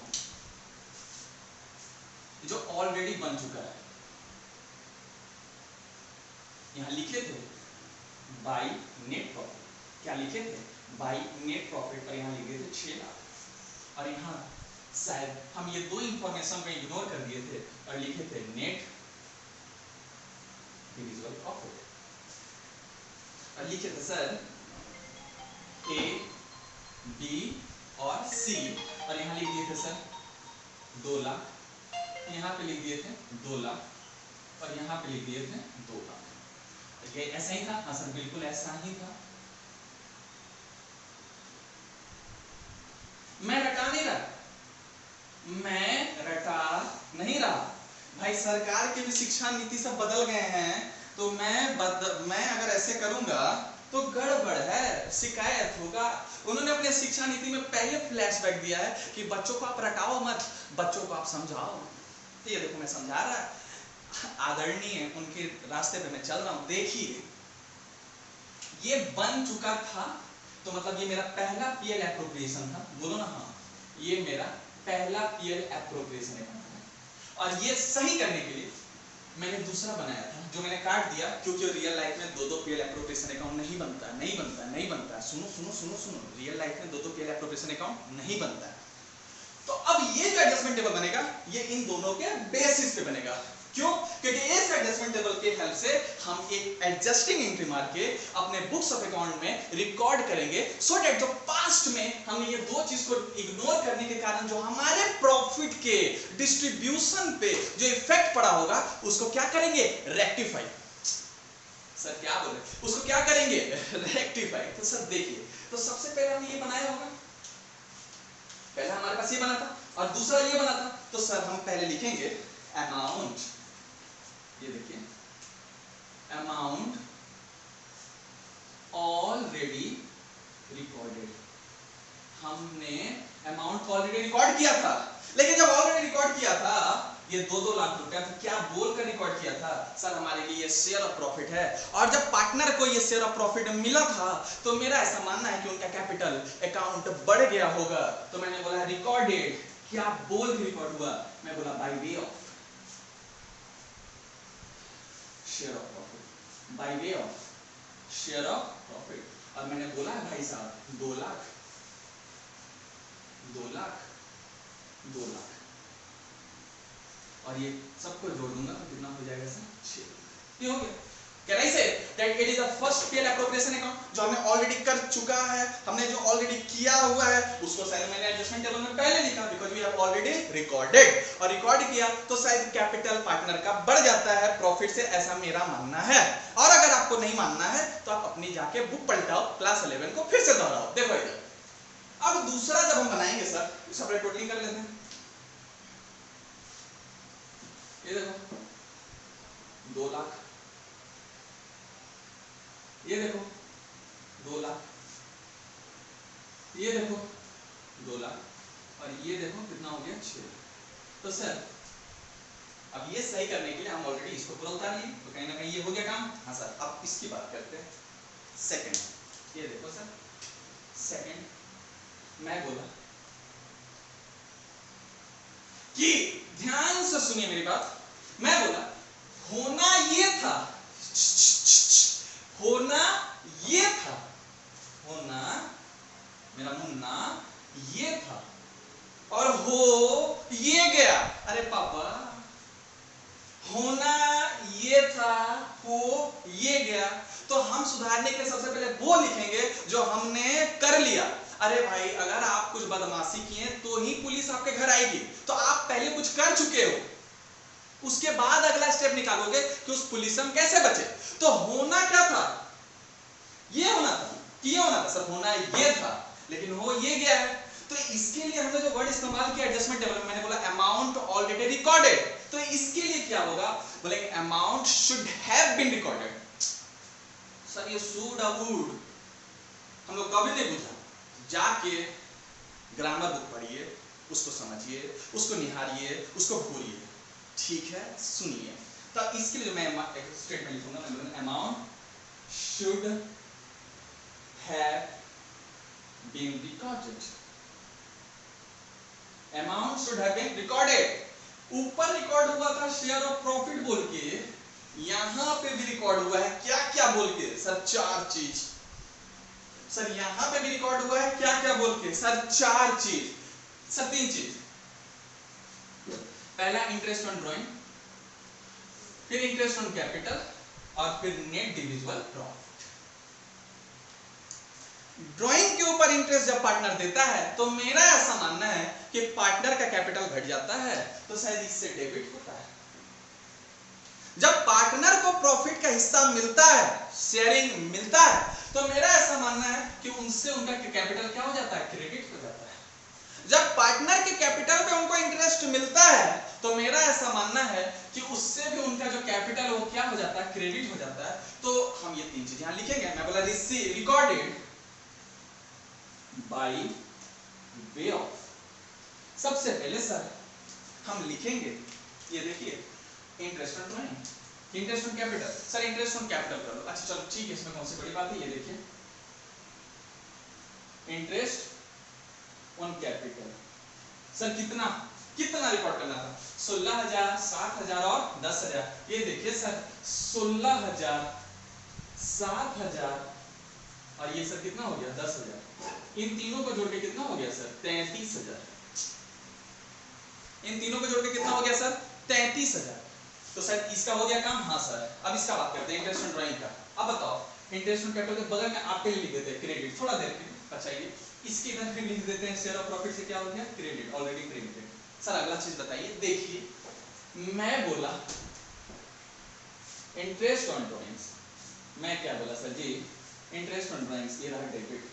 जो ऑलरेडी बन चुका है, यहां लिखे थे बाई नेट प्रॉफिट, क्या लिखे थे, बाई नेट प्रॉफिट, और यहां लिखे थे 6 लाख। और यहाँ शायद हम ये 2 इंफॉर्मेशन को इग्नोर कर दिए थे और लिखे थे नेट डिविजिबल प्रॉफिट, और लिखे थे सर ए बी और सी, और यहाँ लिख दिए थे सर 2 लाख, यहाँ पे लिख दिए थे 2 लाख, और यहाँ पे लिख दिए थे 2 लाख। ये ऐसा ही था? हाँ सर बिल्कुल ऐसा ही था। मैं रटा नहीं रहा, मैं रटा नहीं रहा भाई, सरकार की भी शिक्षा नीति सब बदल गए हैं। तो मैं अगर ऐसे करूंगा तो गड़बड़ है, शिकायत होगा। उन्होंने अपने शिक्षा नीति में पहले फ्लैशबैक दिया है कि बच्चों को आप रटाओ मत, बच्चों को आप समझाओ। तो ये देखो मैं समझा रहा, आदरणीय उनके रास्ते पे मैं चल रहा हूं। देखिए ये बन चुका था, तो मतलब ये मेरा पहला पीएल एप्रोप्रिएशन था, बोलो ना हाँ, ये मेरा पहला पीएल एप्रोप्रिएशन अकाउंट है। और ये सही करने के लिए मैंने दूसरा बनाया था जो मैंने काट दिया, क्योंकि रियल लाइफ में दो पीएल एप्रोप्रिएशन अकाउंट नहीं बनता है, नहीं बनता है, नहीं बनता है। सुनो सुनो सुनो सुनो, रियल लाइफ में दो पीएल एप्रोप्रिएशन अकाउंट नहीं बनता है। तो अब ये जो एडजस्टमेंट टेबल बनेगा ये इन दोनों के बेसिस पे बनेगा। क्यों? क्योंकि इस एडजस्टमेंट टेबल के हेल्प से हम एक एडजस्टिंग एंट्री मार के अपने बुक्स ऑफ अकाउंट में रिकॉर्ड करेंगे, सो दैट जो पास्ट में हमने ये दो चीज को इग्नोर करने के कारण जो हमारे प्रॉफिट के डिस्ट्रीब्यूशन पे जो इफेक्ट पड़ा होगा उसको क्या करेंगे, रेक्टिफाई। सर क्या बोल रहे, उसको क्या करेंगे, रेक्टिफाई। तो सर देखिए, तो सबसे पहले हमने ये बनाया होगा, पहले हमारे पास ये बना था और दूसरा ये बना था। तो सर हम पहले लिखेंगे अमाउंट, ये देखिए अमाउंट ऑलरेडी रिकॉर्डेड। हमने अमाउंट को ऑलरेडी रिकॉर्ड किया था, लेकिन जब ऑलरेडी रिकॉर्ड किया था ये 2-2 लाख रुपया, तो क्या बोलकर रिकॉर्ड किया था, सर हमारे लिए ये शेयर ऑफ प्रॉफिट है। और जब पार्टनर को ये शेयर ऑफ प्रॉफिट मिला था तो मेरा ऐसा मानना है कि उनका कैपिटल अकाउंट बढ़ गया होगा। तो मैंने बोला रिकॉर्डेड, क्या बोल के रिकॉर्ड हुआ, मैं बोला by way of share of profit, by way of share of profit. और मैंने बोला है भाई साहब 2 लाख 2 लाख 2 लाख, और ये सबको जोड़ दूंगा तो कितना हो जाएगा सर, 6। ये हो गया। Can I say that it is the first PL appropriation account जो हमने ऑलरेडी कर चुका है, हमने जो ऑलरेडी किया हुआ है उसको शायद मैंने एडजस्टमेंट टेबल में पहले लिखा, because we have already recorded. और रिकॉर्ड किया तो शायद कैपिटल पार्टनर का बढ़ जाता है प्रॉफिट से, ऐसा मेरा मानना है। और अगर आपको नहीं मानना है तो आप अपनी जाके बुक पलटाओ, क्लास 11 को फिर से दोहराओ। देखो इधर, अब दूसरा जब हम बनाएंगे सर, सेपरेट टोटलिंग कर लेते हैं। ये देखो 2 लाख, ये देखो 2 लाख, ये देखो 2 लाख, और ये देखो कितना हो गया, 6। तो सर अब ये सही करने के लिए हम ऑलरेडी इसको पूरा उतार लिए, तो कहीं ना कहीं ये हो गया काम। हाँ सर, अब इसकी बात करते हैं। सेकंड, ये देखो सर, सेकंड मैं बोला कि ध्यान से सुनिए मेरी बात, मैं बोला होना ये था, होना ये था, होना मेरा मुन्ना ये था, और हो ये गया। अरे पापा, होना ये था, हो ये गया, तो हम सुधारने के लिए सबसे पहले वो लिखेंगे जो हमने कर लिया। अरे भाई, अगर आप कुछ बदमाशी किए तो ही पुलिस आपके घर आएगी, तो आप पहले कुछ कर चुके हो, उसके बाद अगला स्टेप निकालोगे कि उस पुलिस से हम कैसे बचे। तो होना क्या था, ये होना था कि ये होना था, सर होना ये था लेकिन हो ये गया है। तो इसके लिए हमने जो वर्ड इस्तेमाल किया एडजस्टमेंट टेबल में, मैंने बोला अमाउंट ऑलरेडी रिकॉर्डेड। तो इसके लिए क्या होगा, बोलेंगे amount should have been recorded. Sir ये शुड वुड हम लोग कभी नहीं पूछा, जाके ग्रामर बुक पढ़िए, उसको समझिए, उसको निहारिए, उसको भूलिए, ठीक है। सुनिए, तो इसके लिए मैं एक स्टेटमेंट लिखूंगा, मैं बोलूंगा amount should have been recorded, amount should have been recorded. ऊपर रिकॉर्ड हुआ था शेयर ऑफ प्रॉफिट बोल के, यहां पे भी रिकॉर्ड हुआ है क्या क्या बोल के, सर 4 चीज। सर यहां पे भी रिकॉर्ड हुआ है क्या क्या बोल के, सर 4 चीज, सर 3 चीज। पहला इंटरेस्ट ऑन ड्राइंग, फिर इंटरेस्ट ऑन कैपिटल, और फिर नेट डिविजिबल प्रॉफिट। ड्राइंग के ऊपर इंटरेस्ट जब पार्टनर देता है तो मेरा ऐसा मानना है कि पार्टनर का कैपिटल घट जाता है, तो शायद इससे डेबिट होता है। जब पार्टनर को प्रॉफिट का हिस्सा मिलता है, शेयरिंग मिलता है, तो मेरा ऐसा मानना है कि उनसे उनका कैपिटल क्या हो जाता है, क्रेडिट हो जाता है। जब पार्टनर के कैपिटल पे उनको इंटरेस्ट मिलता है तो मेरा ऐसा मानना है कि उससे भी उनका जो कैपिटल वो क्या हो जाता है, क्रेडिट हो जाता है। तो हम ये 3 चीज यहां लिखेंगे। मैं बोला रिकॉर्डेड बाय वे ऑफ, सबसे पहले सर हम लिखेंगे, ये देखिए interest on drawing, interest on capital. Sir interest on capital कर लो, अच्छा चलो ठीक है, इसमें कौन सी बड़ी बात है, ये देखिए इंटरेस्ट ऑन कैपिटल। सर कितना कितना रिकॉर्ड करना था, 16,000, 7,000 और 10,000। ये देखिए सर 16,000, 7,000 और ये सर कितना हो गया 10,000। इन तीनों को जोड़ के कितना हो गया सर 33,000। इन तीनों को जोड़ के कितना हो गया सर 33,000। तो सर इसका हो गया काम। हाँ सर अब इसका बात करते हैं इंटरेस्ट ऑन ड्राइंग का। अब बताओ इंटरेस्ट ऑन कैपिटल के बगल में आप पे लिख देते हैं क्रेडिट, थोड़ा देर के बचाइए, इसके इधर फिर लिख देते हैं शेयर ऑफ प्रॉफिट से क्या हो गया क्रेडिट, ऑलरेडी क्रेडिटेड। सर अगला चीज बताइए, देखिए मैं बोला इंटरेस्ट ऑन ड्राइंग्स, मैं क्या बोला sir ji interest on drawings, ये रहा डेबिट,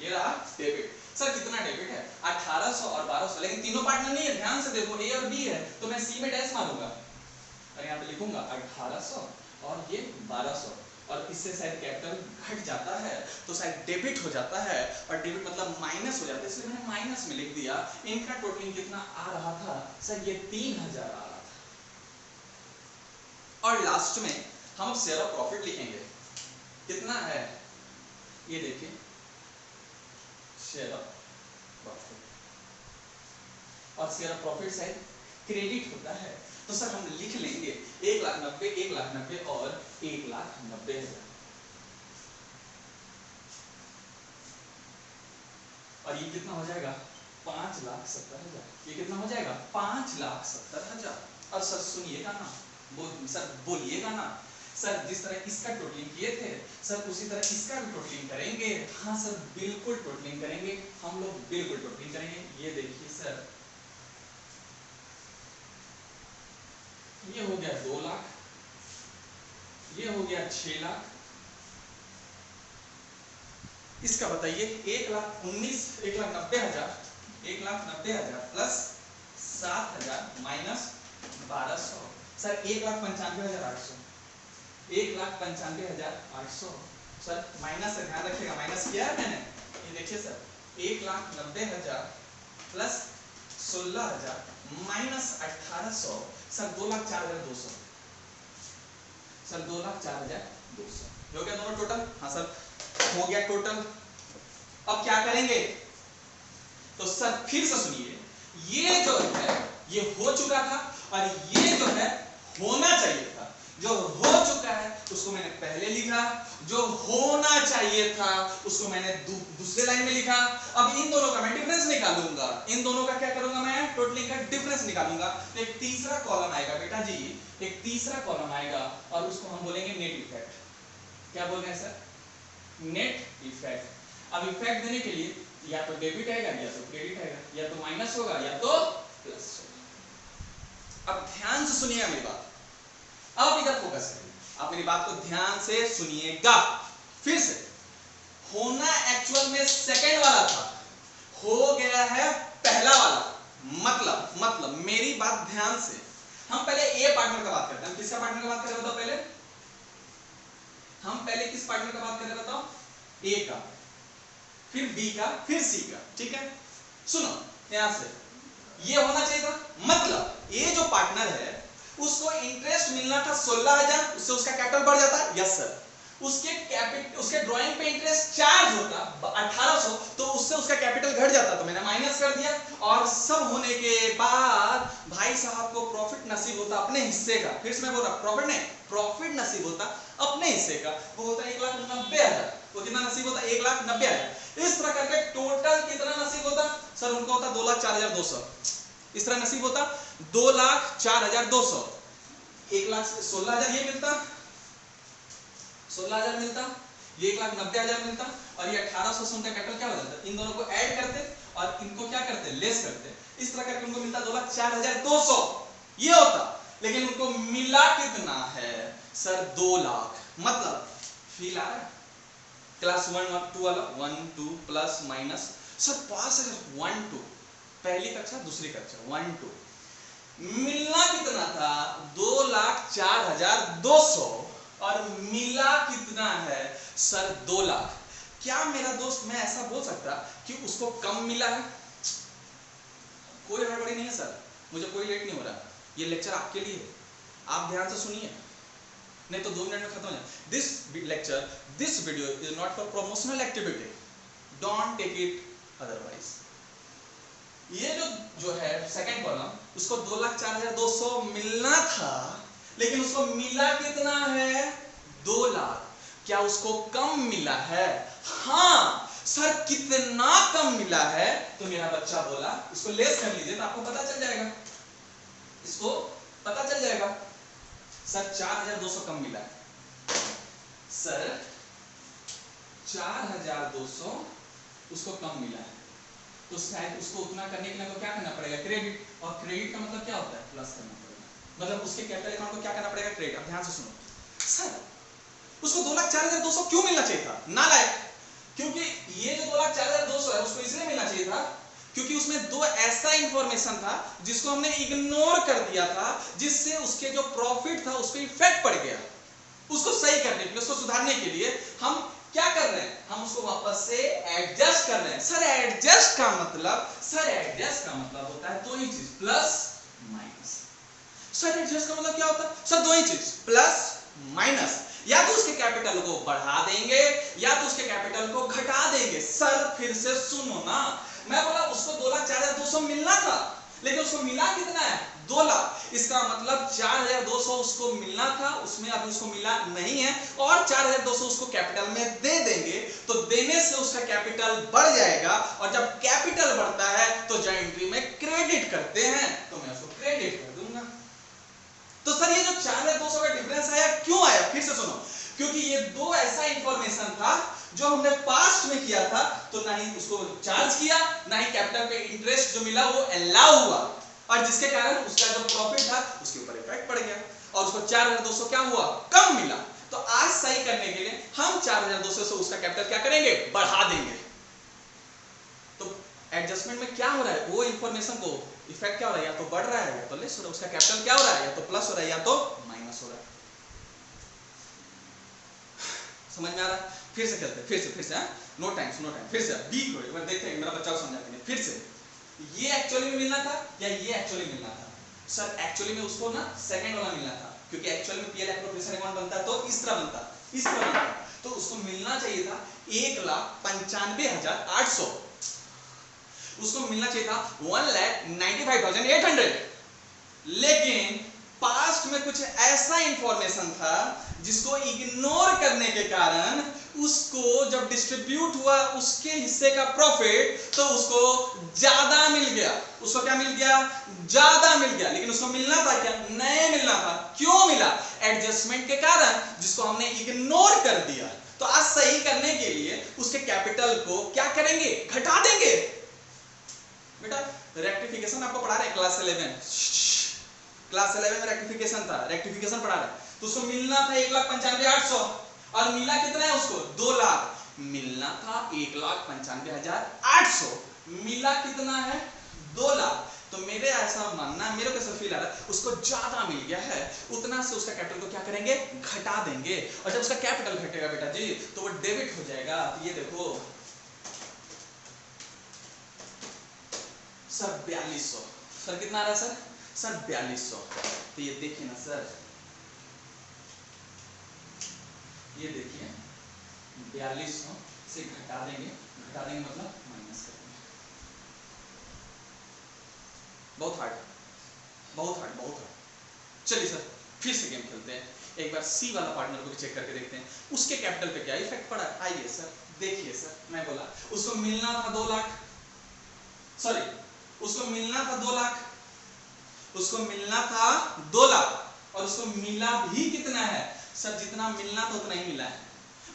ये रहा डेबिट। सर कितना डेबिट है 1800 और 1200, लेकिन तीनों पार्टनर नहीं है, ध्यान से देखो ए और बी है, तो मैं सी में डैश मारूंगा और यहाँ पे लिखूंगा 1800 और ये 1200 और इससे शायद कैपिटल घट जाता है तो शायद डेबिट हो जाता है, और डेबिट मतलब माइनस हो जाता है, इसलिए मैंने माइनस में लिख दिया। इनका टोटलिंग कितना आ रहा था सर, ये 3,000 आ रहा था। और लास्ट में हम शेयर ऑफ प्रॉफिट लिखेंगे, कितना है ये देखिए शेयर ऑफ प्रॉफिट, और शेयर ऑफ प्रॉफिट शायद क्रेडिट होता है, तो सर हम लिख लेंगे 1,90,000, 1,90,000 और 1,90,000। और ये कितना हो जाएगा 5,70,000। ये कितना हो जाएगा 5,70,000। और सर सुनिएगा ना, सर बोलिएगा ना, सर जिस तरह इसका टोटलिंग किए थे सर उसी तरह इसका भी टोटलिंग करेंगे। हाँ सर बिल्कुल टोटलिंग करेंगे, हम लोग बिल्कुल टोटलिंग करेंगे। ये देखिए सर ये हो गया 2 लाख, ये हो गया 6 लाख, इसका बताइए 1,90,000 plus 7,000 minus 1,200, sir 1,95,800, 1,95,800। Sir minus से ध्यान रखिएगा, माइनस किया है मैंने, ये देखिए sir 1,90,000 plus 16,000 minus 1,800, sir 2,04,200, sir 2,04,200 हो गया दोनों टोटल। हाँ सर हो गया टोटल। अब क्या करेंगे, तो सर फिर से सुनिए, ये जो है ये हो चुका था और ये जो है होना चाहिए था। जो हो चुका है उसको मैंने पहले लिखा, जो होना चाहिए था उसको मैंने दूसरे लाइन में लिखा। अब इन दोनों का मैं डिफरेंस निकालूंगा, इन दोनों का क्या करूंगा मैं टोटलिंग का डिफरेंस निकालूंगा। तो एक तीसरा कॉलम आएगा बेटा जी, एक तीसरा कॉलम आएगा और उसको हम बोलेंगे नेट इफेक्ट। क्या बोल रहे हैं सर नेट इफेक्ट। अब इफेक्ट देने के लिए या तो डेबिट आएगा या तो क्रेडिट आएगा, या तो माइनस होगा या तो प्लस होगा। अब ध्यान से सुनिएगा मेरी बात, अब इधर फोकस करिए, आप मेरी बात को ध्यान से सुनिएगा। फिर से होना एक्चुअल में सेकंड वाला था, हो गया है पहला वाला। मतलब मेरी बात ध्यान से, हम पहले ए पार्टनर का बात करते हैं। हम किसका पार्टनर का बात कर रहे बताओ पहले, हम पहले किस पार्टनर का बात कर रहे बताओ, ए का, फिर बी का, फिर सी का। ठीक है सुनो यहां से, ये होना चाहिए था, मतलब ये जो पार्टनर है उसको इंटरेस्ट मिलना था 16,000, उससे उसका कैपिटल बढ़ जाता। यस सर, उसके ड्राइंग पे इंटरेस्ट चार्ज होता 1,800, तो उससे उसका कैपिटल घट जाता, तो मैंने माइनस कर दिया। और सब होने के बाद भाई साहब को प्रॉफिट नसीब होता अपने हिस्से का। फिर से मैं बोल रहा प्रॉफिट नहीं, प्रॉफिट नसीब होता अपने हिस्से का, वो होता 1,90,000। वो कितना नसीब होता 1,90,000। इस तरह करके टोटल कितना नसीब होता सर, उनको होता 2,04,200। इस तरह नसीब होता 2,04,200। 1,16,000 ये मिलता, 16,000 मिलता, ये 1,90,000 मिलता, और ये 1,800 से उनका कैपिटल क्या हो जाता, इन दोनों को ऐड करते और इनको क्या करते लेस करते। इस तरह करके उनको मिलता 2,04,200 ये होता। लेकिन उनको मिला कितना है सर 2 लाख। मतलब फील आ रहा है क्लास 1 और 2 वाला 1 2 प्लस माइनस सर पास है 1 2, पहली कक्षा दूसरी कक्षा 1 2 मिलना कितना था 2,04,200 और मिला कितना है सर 2 लाख। क्या मेरा दोस्त मैं ऐसा बोल सकता कि उसको कम मिला है? कोई हड़बड़ी नहीं है सर, मुझे कोई लेट नहीं हो रहा, ये लेक्चर आपके लिए है, आप ध्यान से सुनिए, नहीं तो 2 मिनट में खत्म हो जाए। This lecture, this video is not for promotional activity, don't take it otherwise. ये जो है सेकंड कॉलम, उसको 2,04,200 मिलना था, लेकिन उसको मिला कितना है 2 लाख। क्या उसको कम मिला है? हाँ सर, कितना कम मिला है? तो मेरा बच्चा बोला इसको लेस कर लीजिए तो आपको पता चल जाएगा, इसको पता चल जाएगा। सर 4,200 कम मिला है, सर 4,200 उसको कम मिला है, तो शायद उसको उतना करने के लिए तो क्या करना पड़ेगा? क्रेडिट। और क्रेडिट का मतलब क्या होता है? प्लस करना पड़ेगा, मतलब उसके कैपिटल अकाउंट को क्या करना पड़ेगा? क्रेडिट। अब ध्यान से सुनो सर, उसको 2,04,200 क्यों मिलना चाहिए था? नालायक। क्योंकि ये जो 2,04,200 है उसको इसलिए मिलना चाहिए था क्योंकि उसमें 2 ऐसा इंफॉर्मेशन था जिसको हमने इग्नोर कर दिया था, जिससे उसके जो प्रॉफिट था उस पर इफेक्ट पड़ गया। उसको सही करने के लिए, उसको सुधारने के लिए हम क्या कर रहे हैं? हम उसको वापस से एडजस्ट कर रहे हैं। सर एडजस्ट का मतलब होता है 2 ही चीज, प्लस माइनस। सर एडजस्ट का मतलब क्या होता है? सर 2 ही चीज, प्लस माइनस। या तो उसके कैपिटल को बढ़ा देंगे या तो उसके कैपिटल को घटा देंगे। सर फिर से सुनो ना, मैं बोला उसको 2,04,200 मिलना था, लेकिन उसको मिला कितना है? 2 लाख। इसका मतलब 4,200 उसको मिलना था, उसमें अभी उसको मिला नहीं है, और 4,200 उसको कैपिटल में दे देंगे, तो देने से उसका कैपिटल बढ़ जाएगा, और जब कैपिटल बढ़ता है तो जो एंट्री में क्रेडिट करते हैं तो मैं उसको क्रेडिट कर दूंगा। तो सर ये जो 4,200 का डिफरेंस आया, क्यों आया? फिर से सुनो, क्योंकि ये 2 ऐसा इंफॉर्मेशन था जो हमने पास्ट में किया था, तो ना ही उसको चार्ज किया, ना ही कैपिटल पे इंटरेस्ट जो मिला वो अलाउ हुआ, और जिसके कारण उसका जो प्रॉफिट था उसके ऊपर इफेक्ट पड़ गया, और उसको 4,200 क्या हुआ? कम मिला। तो आज सही करने के लिए हम 4,200 से उसका कैपिटल क्या करेंगे? बढ़ा देंगे। तो एडजस्टमेंट में क्या हो रहा है? वो इंफॉर्मेशन को इफेक्ट क्या हो रहा है? या तो बढ़ रहा है या तो लेस हो रहा है। उसका कैपिटल क्या हो रहा है? या तो प्लस हो रहा है या तो माइनस हो रहा है। समझ में आ रहा है? फिर से खेलते हैं, फिर से नो टाइम, फिर से बी को एक बार देखते हैं, मेरा बच्चा को समझाते हैं। फिर से ये एक्चुअली में मिलना था या ये एक्चुअली मिलना था? सर एक्चुअली में उसको ना सेकंड वाला मिलना था, क्योंकि एक्चुअली में पीएल एप्रोप्रिएशन अकाउंट बनता है तो इस तरह बनता, तो उसको मिलना चाहिए था 1,95,800, उसको मिलना चाहिए था 1,95,800, लेकिन पास्ट में कुछ ऐसा इंफॉर्मेशन था जिसको इग्नोर करने के कारण उसको जब डिस्ट्रीब्यूट हुआ उसके हिस्से का प्रॉफिट, तो उसको ज्यादा मिल गया। उसको क्या मिल गया? ज्यादा मिल गया। लेकिन उसको मिलना था क्या? नहीं मिलना था। क्यों मिला? एडजस्टमेंट के कारण, जिसको हमने इग्नोर कर दिया। तो आज सही करने के लिए उसके कैपिटल को क्या करेंगे? घटा देंगे। बेटा रेक्टिफिकेशन आपको पढ़ा रहे हैं क्लास 11 में रेक्टिफिकेशन था, रेक्टिफिकेशन पढ़ा रहे हैं। तो उसको मिलना था 1,95,800, और मिला कितना है उसको? 2 लाख। मिलना था 1,95,800, मिला कितना है? 2 लाख। तो मेरे ऐसा मानना, मेरे को ऐसा फील आ रहा है उसको ज्यादा मिल गया है, उतना से उसका कैपिटल को क्या करेंगे? घटा देंगे। और जब उसका कैपिटल घटेगा बेटा जी तो वो डेबिट हो जाएगा। तो ये देखो सर 4,200, सर कितना आ रहा है सर? सर 4,200। तो ये देखिए ना सर, ये देखिए 4,200 से घटा देंगे मतलब माइनस कर देंगे। बहुत हार्ड। चलिए सर फिर से गेम खेलते हैं। एक बार सी वाला पार्टनर को भी चेक करके देखते हैं उसके कैपिटल पे क्या इफेक्ट पड़ा। आइए सर देखिए सर, मैं बोला उसको मिलना था 2 लाख, सॉरी उसको मिलना था 2 लाख, उसको मिलना था 2 लाख, और उसको मिला भी कितना है? सर जितना मिलना था उतना ही मिला है।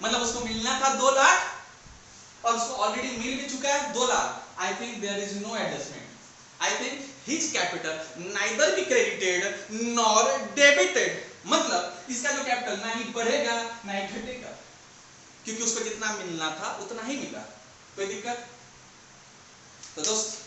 मतलब उसको मिलना था 2 लाख और उसको ऑलरेडी मिल भी चुका है 2 lakh. I think there is no adjustment. I think his capital neither be credited nor debited. मतलब इसका जो कैपिटल ना ही बढ़ेगा ना ही घटेगा, क्योंकि उसको जितना मिलना था उतना ही मिला। कोई दिक्कत? तो दोस्त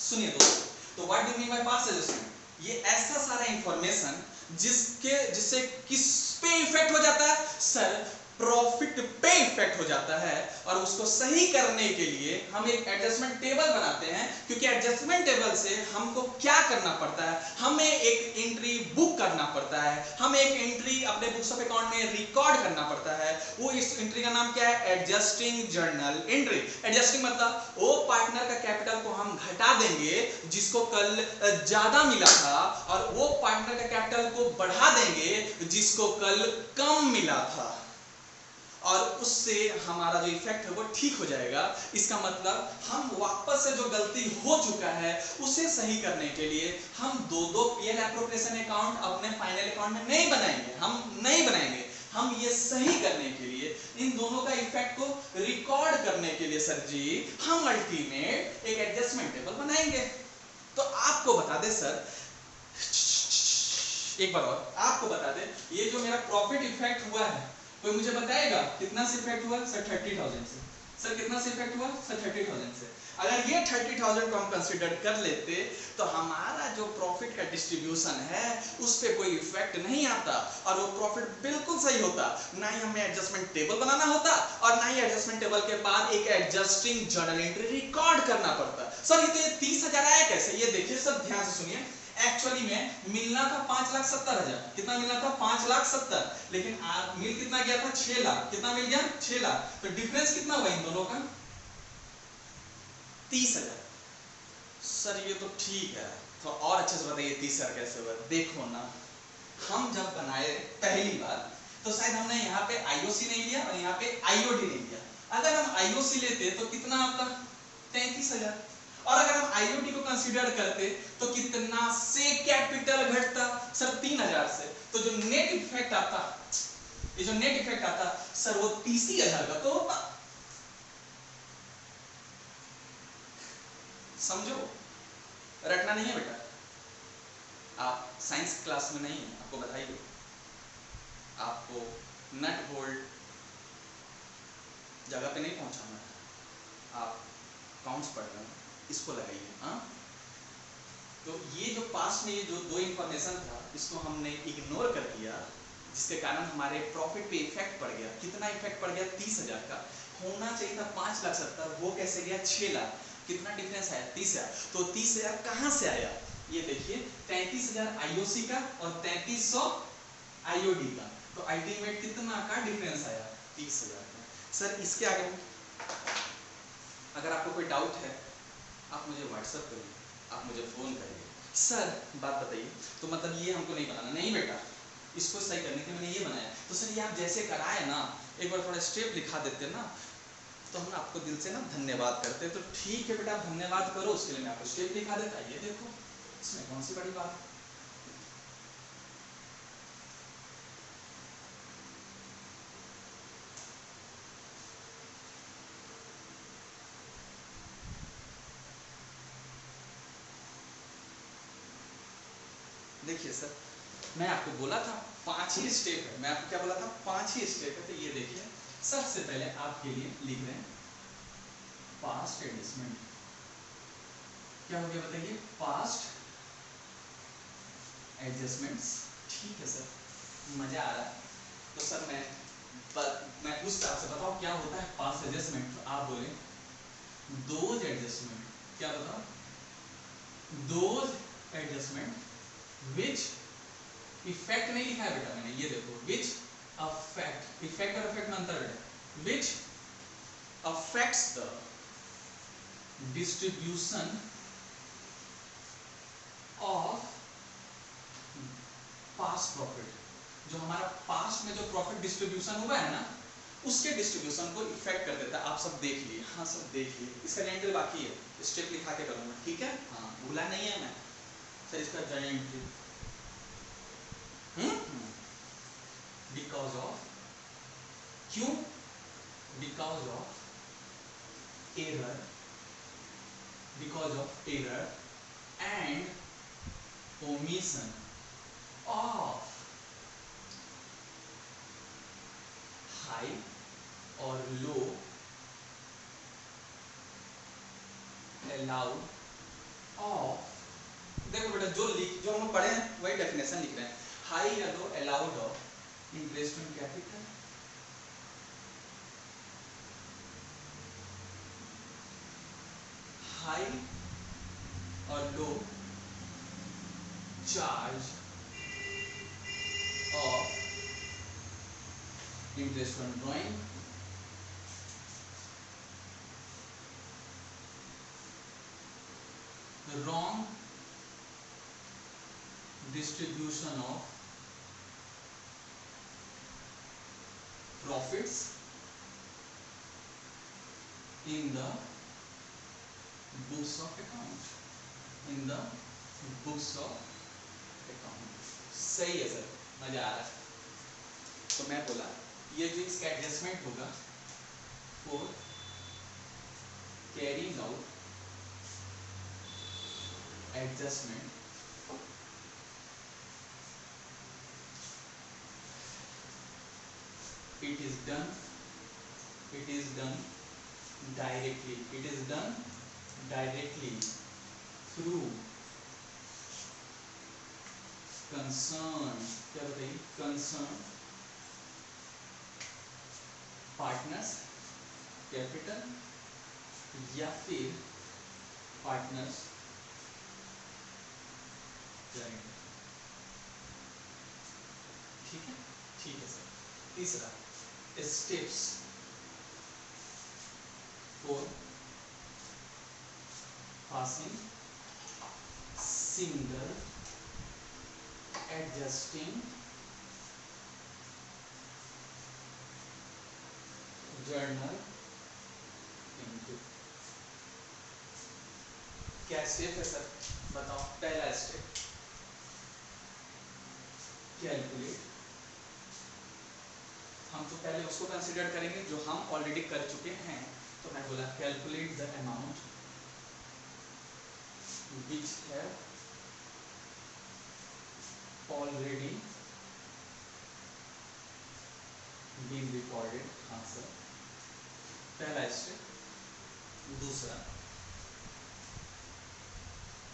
सुनिए दोस्त, तो what do mean by past adjustment? ये ऐसा सारा इंफॉर्मेशन जिससे किस पे इफेक्ट हो जाता है सर, प्रॉफिट पे इफेक्ट हो जाता है। और उसको सही करने के लिए हम एक एडजस्टमेंट टेबल बनाते हैं, क्योंकि एडजस्टमेंट टेबल से हमको क्या करना पड़ता है, हमें एक एंट्री बुक करना पड़ता है, हमें एक एंट्री अपने बुक्स ऑफ अकाउंट में रिकॉर्ड करना पड़ता है। वो इस एंट्री का नाम क्या है, एडजस्टिंग जर्नल एंट्री। एडजस्टिंग मतलब वो पार्टनर का कैपिटल को हम घटा देंगे जिसको कल ज्यादा मिला था, और वो पार्टनर का कैपिटल को बढ़ा देंगे जिसको कल कम मिला था, और उससे हमारा जो इफेक्ट है वो ठीक हो जाएगा। इसका मतलब हम वापस से जो गलती हो चुका है उसे सही करने के लिए हम दो पीएल एप्रोप्रिएशन अकाउंट अपने फाइनल अकाउंट में नहीं बनाएंगे, हम नहीं बनाएंगे। हम ये सही करने के लिए इन दोनों का इफेक्ट को रिकॉर्ड करने के लिए सर जी हम अल्टीमेट एक एडजस्टमेंट टेबल बनाएंगे। तो आपको बता दे सर, एक बार और आपको बता दे, ये जो मेरा प्रॉफिट इफेक्ट हुआ है, कोई मुझे बताएगा कितना से इफेक्ट हुआ सर? 30,000 से। सर कितना से इफेक्ट हुआ सर? 30,000 से। अगर ये 30,000 को हम कंसीडर कर लेते तो हमारा जो प्रॉफिट का डिस्ट्रीब्यूशन है उस पर कोई इफेक्ट नहीं आता, और वो प्रॉफिट बिल्कुल सही होता। ना ही हमें एडजस्टमेंट टेबल बनाना होता, और ना ही एडजस्टमेंट टेबल के बाद एक एडजस्टिंग जर्नल एंट्री रिकॉर्ड करना पड़ता। सर ये तो 30,000 आया कैसे? ये देखिए सर, ध्यान से सुनिए। एक्चुअली में मिलना था 5,70,000। कितना मिलना था? 5,70,000। लेकिन मिल कितना गया था? 6 लाख। कितना मिल गया? 6 लाख। तो डिफरेंस कितना हुआ इन दोनों का? 30,000। सर ये तो ठीक है, तो और अच्छे से बताइए 30,000 कैसे हुआ? देखो ना, हम जब बनाए पहली बार तो शायद हमने यहाँ पे आईओसी नहीं लिया और यहाँ पे आईओडी नहीं लिया। अगर हम आईओसी लेते तो कितना आता? 33,000। और अगर हम आईओडी को कंसीडर करते तो कितना से कैपिटल घटता सर? 3,000 से। तो जो नेट इफेक्ट आता, ये जो नेट इफेक्ट आता सर वो 30,000 का तो होता। समझो, रटना नहीं है बेटा। आप साइंस क्लास में नहीं है, आपको बधाई दो। आपको नट बोल्ट जगह पे नहीं पहुंचाना है, आप काउंट्स पढ़ रहे हैं, इसको लगाइए। हाँ, तो ये जो पास्ट में ये जो दो इंफॉर्मेशन था इसको हमने इग्नोर कर दिया, जिसके कारण हमारे प्रॉफिट पे इफेक्ट पड़ गया। कितना इफेक्ट पड़ गया? 30,000 का। होना चाहिए था 5,70,000, वो कैसे गया 6 लाख। कितना डिफरेंस आया? 30,000। तो 30,000 कहाँ से आया? ये देखिए, 33,000 आईओसी का और 3300 आईओडी का। तो अल्टीमेट कितना का डिफरेंस आया? 30,000 का। सर इसके आगे अगर आपको कोई डाउट है आप मुझे व्हाट्सएप करिए, आप मुझे फ़ोन करिए। सर बात बताइए, तो मतलब ये हमको नहीं बनाना? नहीं बेटा, इसको सही करने के लिए मैंने ये बनाया। तो सर ये आप जैसे कराए ना, एक बार थोड़ा स्टेप लिखा देते ना तो हम आपको दिल से ना धन्यवाद करते। तो ठीक है बेटा, आप धन्यवाद करो, उसके लिए मैं आपको स्टेप लिखा देता। ये देखो, इसमें कौन सी बड़ी बात है? देखिए सर, मैं आपको बोला था 5 ही स्टेप है। मैं आपको क्या बोला था? 5 ही स्टेप है। तो ये देखिए, सबसे पहले आपके लिए लिख रहे हैं पास्ट एडजस्टमेंट। क्या हो गया बताइए? Past adjustments. ठीक है सर, मजा आ रहा है। तो सर मैं पूछता आपसे, बताओ क्या होता है पास्ट एडजस्टमेंट? तो आप बोले दोज एडजस्टमेंट। क्या बताओ? दोज एडजस्टमेंट विच इफेक्ट नहीं लिखा है बेटा मैंने, ये देखो, विच अफेक्ट। इफेक्ट और इफेक्ट में अंतर है। Which affects the distribution of past profit. जो हमारा पास्ट में जो प्रॉफिट डिस्ट्रीब्यूशन हुआ है ना, उसके डिस्ट्रीब्यूशन को इफेक्ट कर देता है। आप सब देख लिए? हाँ सब देख लिए। इसका जर्नल बाकी है, स्टेप लिखा के करूंगा, ठीक है? हाँ, भूला नहीं है मैं सर इसका जर्नल। बिकॉज ऑफ, क्यों? Because of error, because of error and omission of high और लो अलाउड ऑफ। देखो बेटा, जो हम पढ़े हैं वही डेफिनेशन लिख रहे हैं। हाई या low allowed of interest on capital, high और low charge of interest on drawing, wrong distribution of profits in the books of account, in the books of account। सही है सर, मजा आ रहा है। तो मैं बोला ये जो इसका एडजस्टमेंट होगा for carrying out adjustment it is done directly, it is done directly through concerned, क्या बताइए, concerned पार्टनर्स कैपिटल या फिर पार्टनर्स क्लाइंट। ठीक है, ठीक है सर। तीसरा steps for passing single adjusting journal into. क्या स्टेप है सर, बताओ। पहला स्टेप कैलकुलेट, हम तो पहले उसको कंसीडर करेंगे जो हम ऑलरेडी कर चुके हैं। तो मैं बोला calculate the amount which have already been recorded. हाँ सर, पहला स्टेप। दूसरा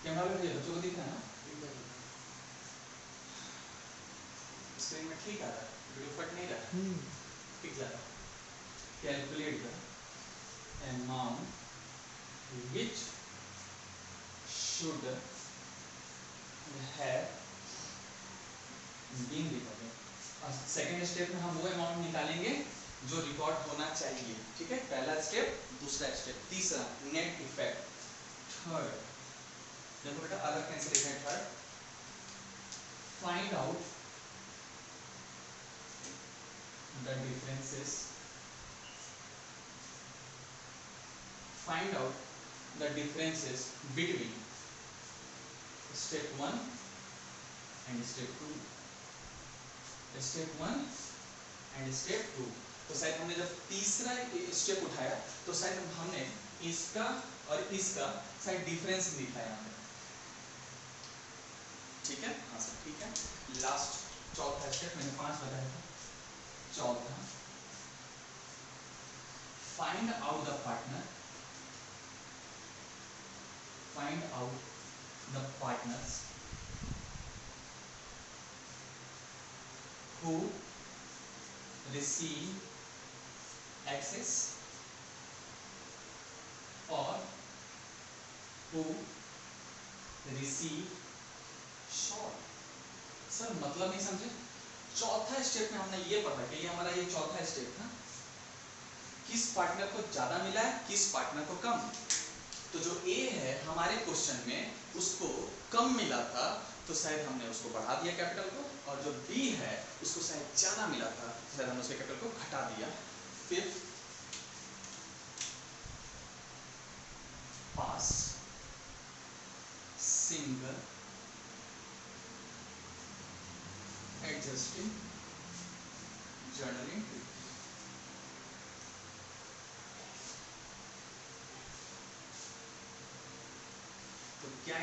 कैमरा में भैया बच्चों को दिख रहा है ना, स्क्रीन में ठीक आ रहा है, वीडियो फट नहीं रहा, ठीक जा रहा है। Calculate the amount which should have been recorded. Second step में हम वो अमाउंट निकालेंगे जो रिकॉर्ड होना चाहिए। ठीक है, पहला स्टेप, दूसरा स्टेप। तीसरा नेट इफेक्ट। थर्ड देखो बेटा, अलग कैंसिलेशन है। Third find out the differences, find out the differences between step 1 and step 2, step 1 and step 2। तो शायद हमने जब तीसरा स्टेप उठाया तो शायद हमने इसका और इसका शायद डिफरेंस दिखाया हमें। ठीक है, हाँ सर, ठीक है। लास्ट चौथा स्टेप, मैंने 5 बताया था। चौथा find out the partner, find out the partners who receive excess or who receive short। Sir मतलब नहीं समझे। चौथा स्टेप में हमने ये पढ़ा कि ये हमारा ये चौथा स्टेप था, किस पार्टनर को ज्यादा मिला है, किस पार्टनर को कम। तो जो ए है हमारे क्वेश्चन में उसको कम मिला था, तो शायद हमने उसको बढ़ा दिया कैपिटल को, और जो बी है उसको शायद ज्यादा मिला था, शायद हमने उसके कैपिटल को घटा दिया। फिफ्थ पास सिंगल एडजस्टिंग जर्नल एंट्री। तो क्या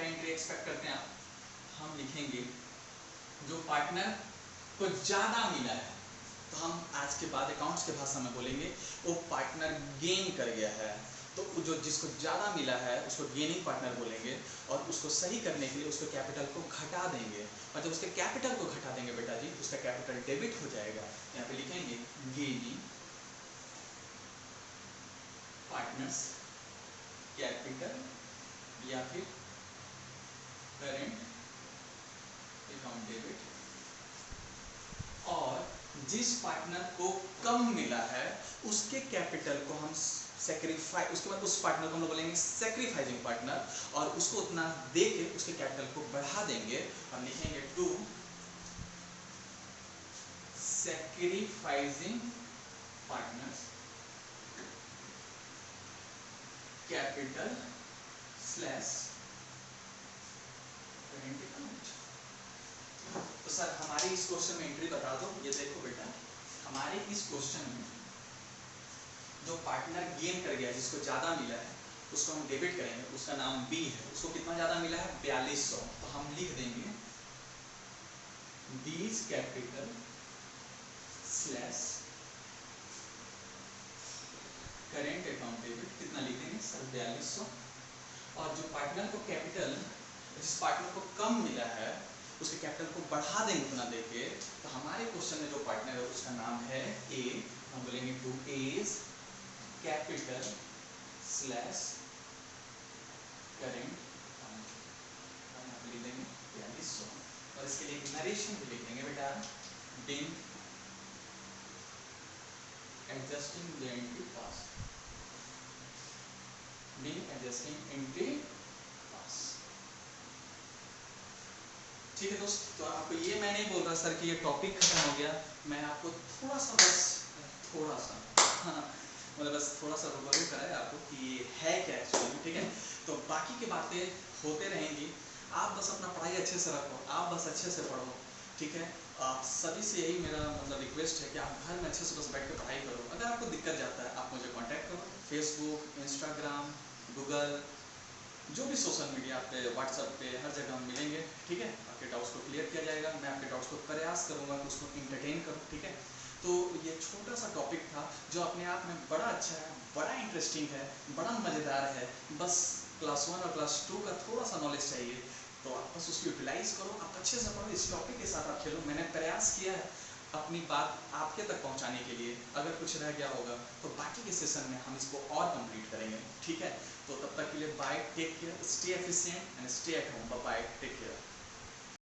एंट्री एक्सपेक्ट करते हैं आप? हम लिखेंगे जो पार्टनर को ज्यादा मिला है, तो हम आज के बाद अकाउंट्स के भाषा में बोलेंगे वो पार्टनर गेन कर गया है, तो जो जिसको ज़्यादा मिला है उसको गेनिंग पार्टनर बोलेंगे, और उसको सही करने के लिए उसके कैपिटल को घटा देंगे, और जब उसके कैपिटल को घटा देंगे बेटा जी तो उसका कैपिटल डेबिट हो जाएगा। यहाँ पे लिखेंगे गेनिंग पार्टनर्स कैपिटल या फिर करेंट अकाउंट डेबिट। और जिस पार्टनर को कम मिला है उसके कैपिटल को हम सेक्रीफाई, उसके बाद उस पार्टनर को हम लोग बोलेंगे सेक्रीफाइजिंग पार्टनर, और उसको उतना दे के उसके कैपिटल को बढ़ा देंगे। हम लिखेंगे to sacrificing partners capital slash current account. तो सर हमारे इस क्वेश्चन में एंट्री बता दो। ये देखो बेटा, हमारे इस क्वेश्चन में जो पार्टनर गेन कर गया, जिसको ज़्यादा मिला है उसको हम डेबिट करेंगे, उसका नाम बी है। उसको कितना ज़्यादा मिला है? 4200। तो हम लिख देंगे बीज capital slash current account debit. कितना लिख देंगे सर? 4200। और जो पार्टनर को कैपिटल, जिस पार्टनर को कम मिला है उसके कैपिटल को बढ़ा देंगे उतना देके। तो हमारे क्वेश्चन में जो पार्टनर है उसका नाम है ए। हम बोलेंगे to A's capital slash current account. हम यहाँ पे लिख देंगे 4200। और इसके लिए एक नरेशन भी लिख देंगे बेटा, been adjusting the entry pass, been adjusting entry pass. ठीक है दोस्त, तो आपको ये मैं नहीं बोल रहा सर कि ये टॉपिक खत्म हो गया, मैं आपको थोड़ा सा बस थोड़ा सा हाँ मतलब बस थोड़ा सा रूबरू कराया आपको कि ये है क्या एक्चुअली। ठीक है, तो बाकी की बातें होते रहेंगी। आप बस अपना पढ़ाई अच्छे से रखो, आप बस अच्छे से पढ़ो। ठीक है, आप सभी से यही मेरा मतलब रिक्वेस्ट है कि आप घर में अच्छे से बस बैठ के पढ़ाई करो। अगर आपको दिक्कत जाता है आप मुझे कांटेक्ट करो, फेसबुक, इंस्टाग्राम, गूगल, जो भी सोशल मीडिया पे, व्हाट्सएप पे, हर जगह हम मिलेंगे। ठीक है, आपके डाउट्स को क्लियर किया जाएगा। मैं आपके डाउट्स को प्रयास करूंगा कि उसको इंटरटेन करूं। ठीक है, तो ये छोटा सा टॉपिक था जो अपने आप में बड़ा अच्छा है, बड़ा इंटरेस्टिंग है, बड़ा मज़ेदार है। बस क्लास 1 और क्लास 2 का थोड़ा सा नॉलेज चाहिए, तो आप बस उसको यूटिलाइज करो, आप अच्छे से पढ़ो, इस टॉपिक के साथ आप खेलो। मैंने प्रयास किया है अपनी बात आपके तक पहुंचाने के लिए। अगर कुछ रह गया होगा तो बाकी के सेशन में हम इसको और कंप्लीट करेंगे। ठीक है, तो तब तक के लिए bye, take care, stay efficient and stay at home. Bye, take care.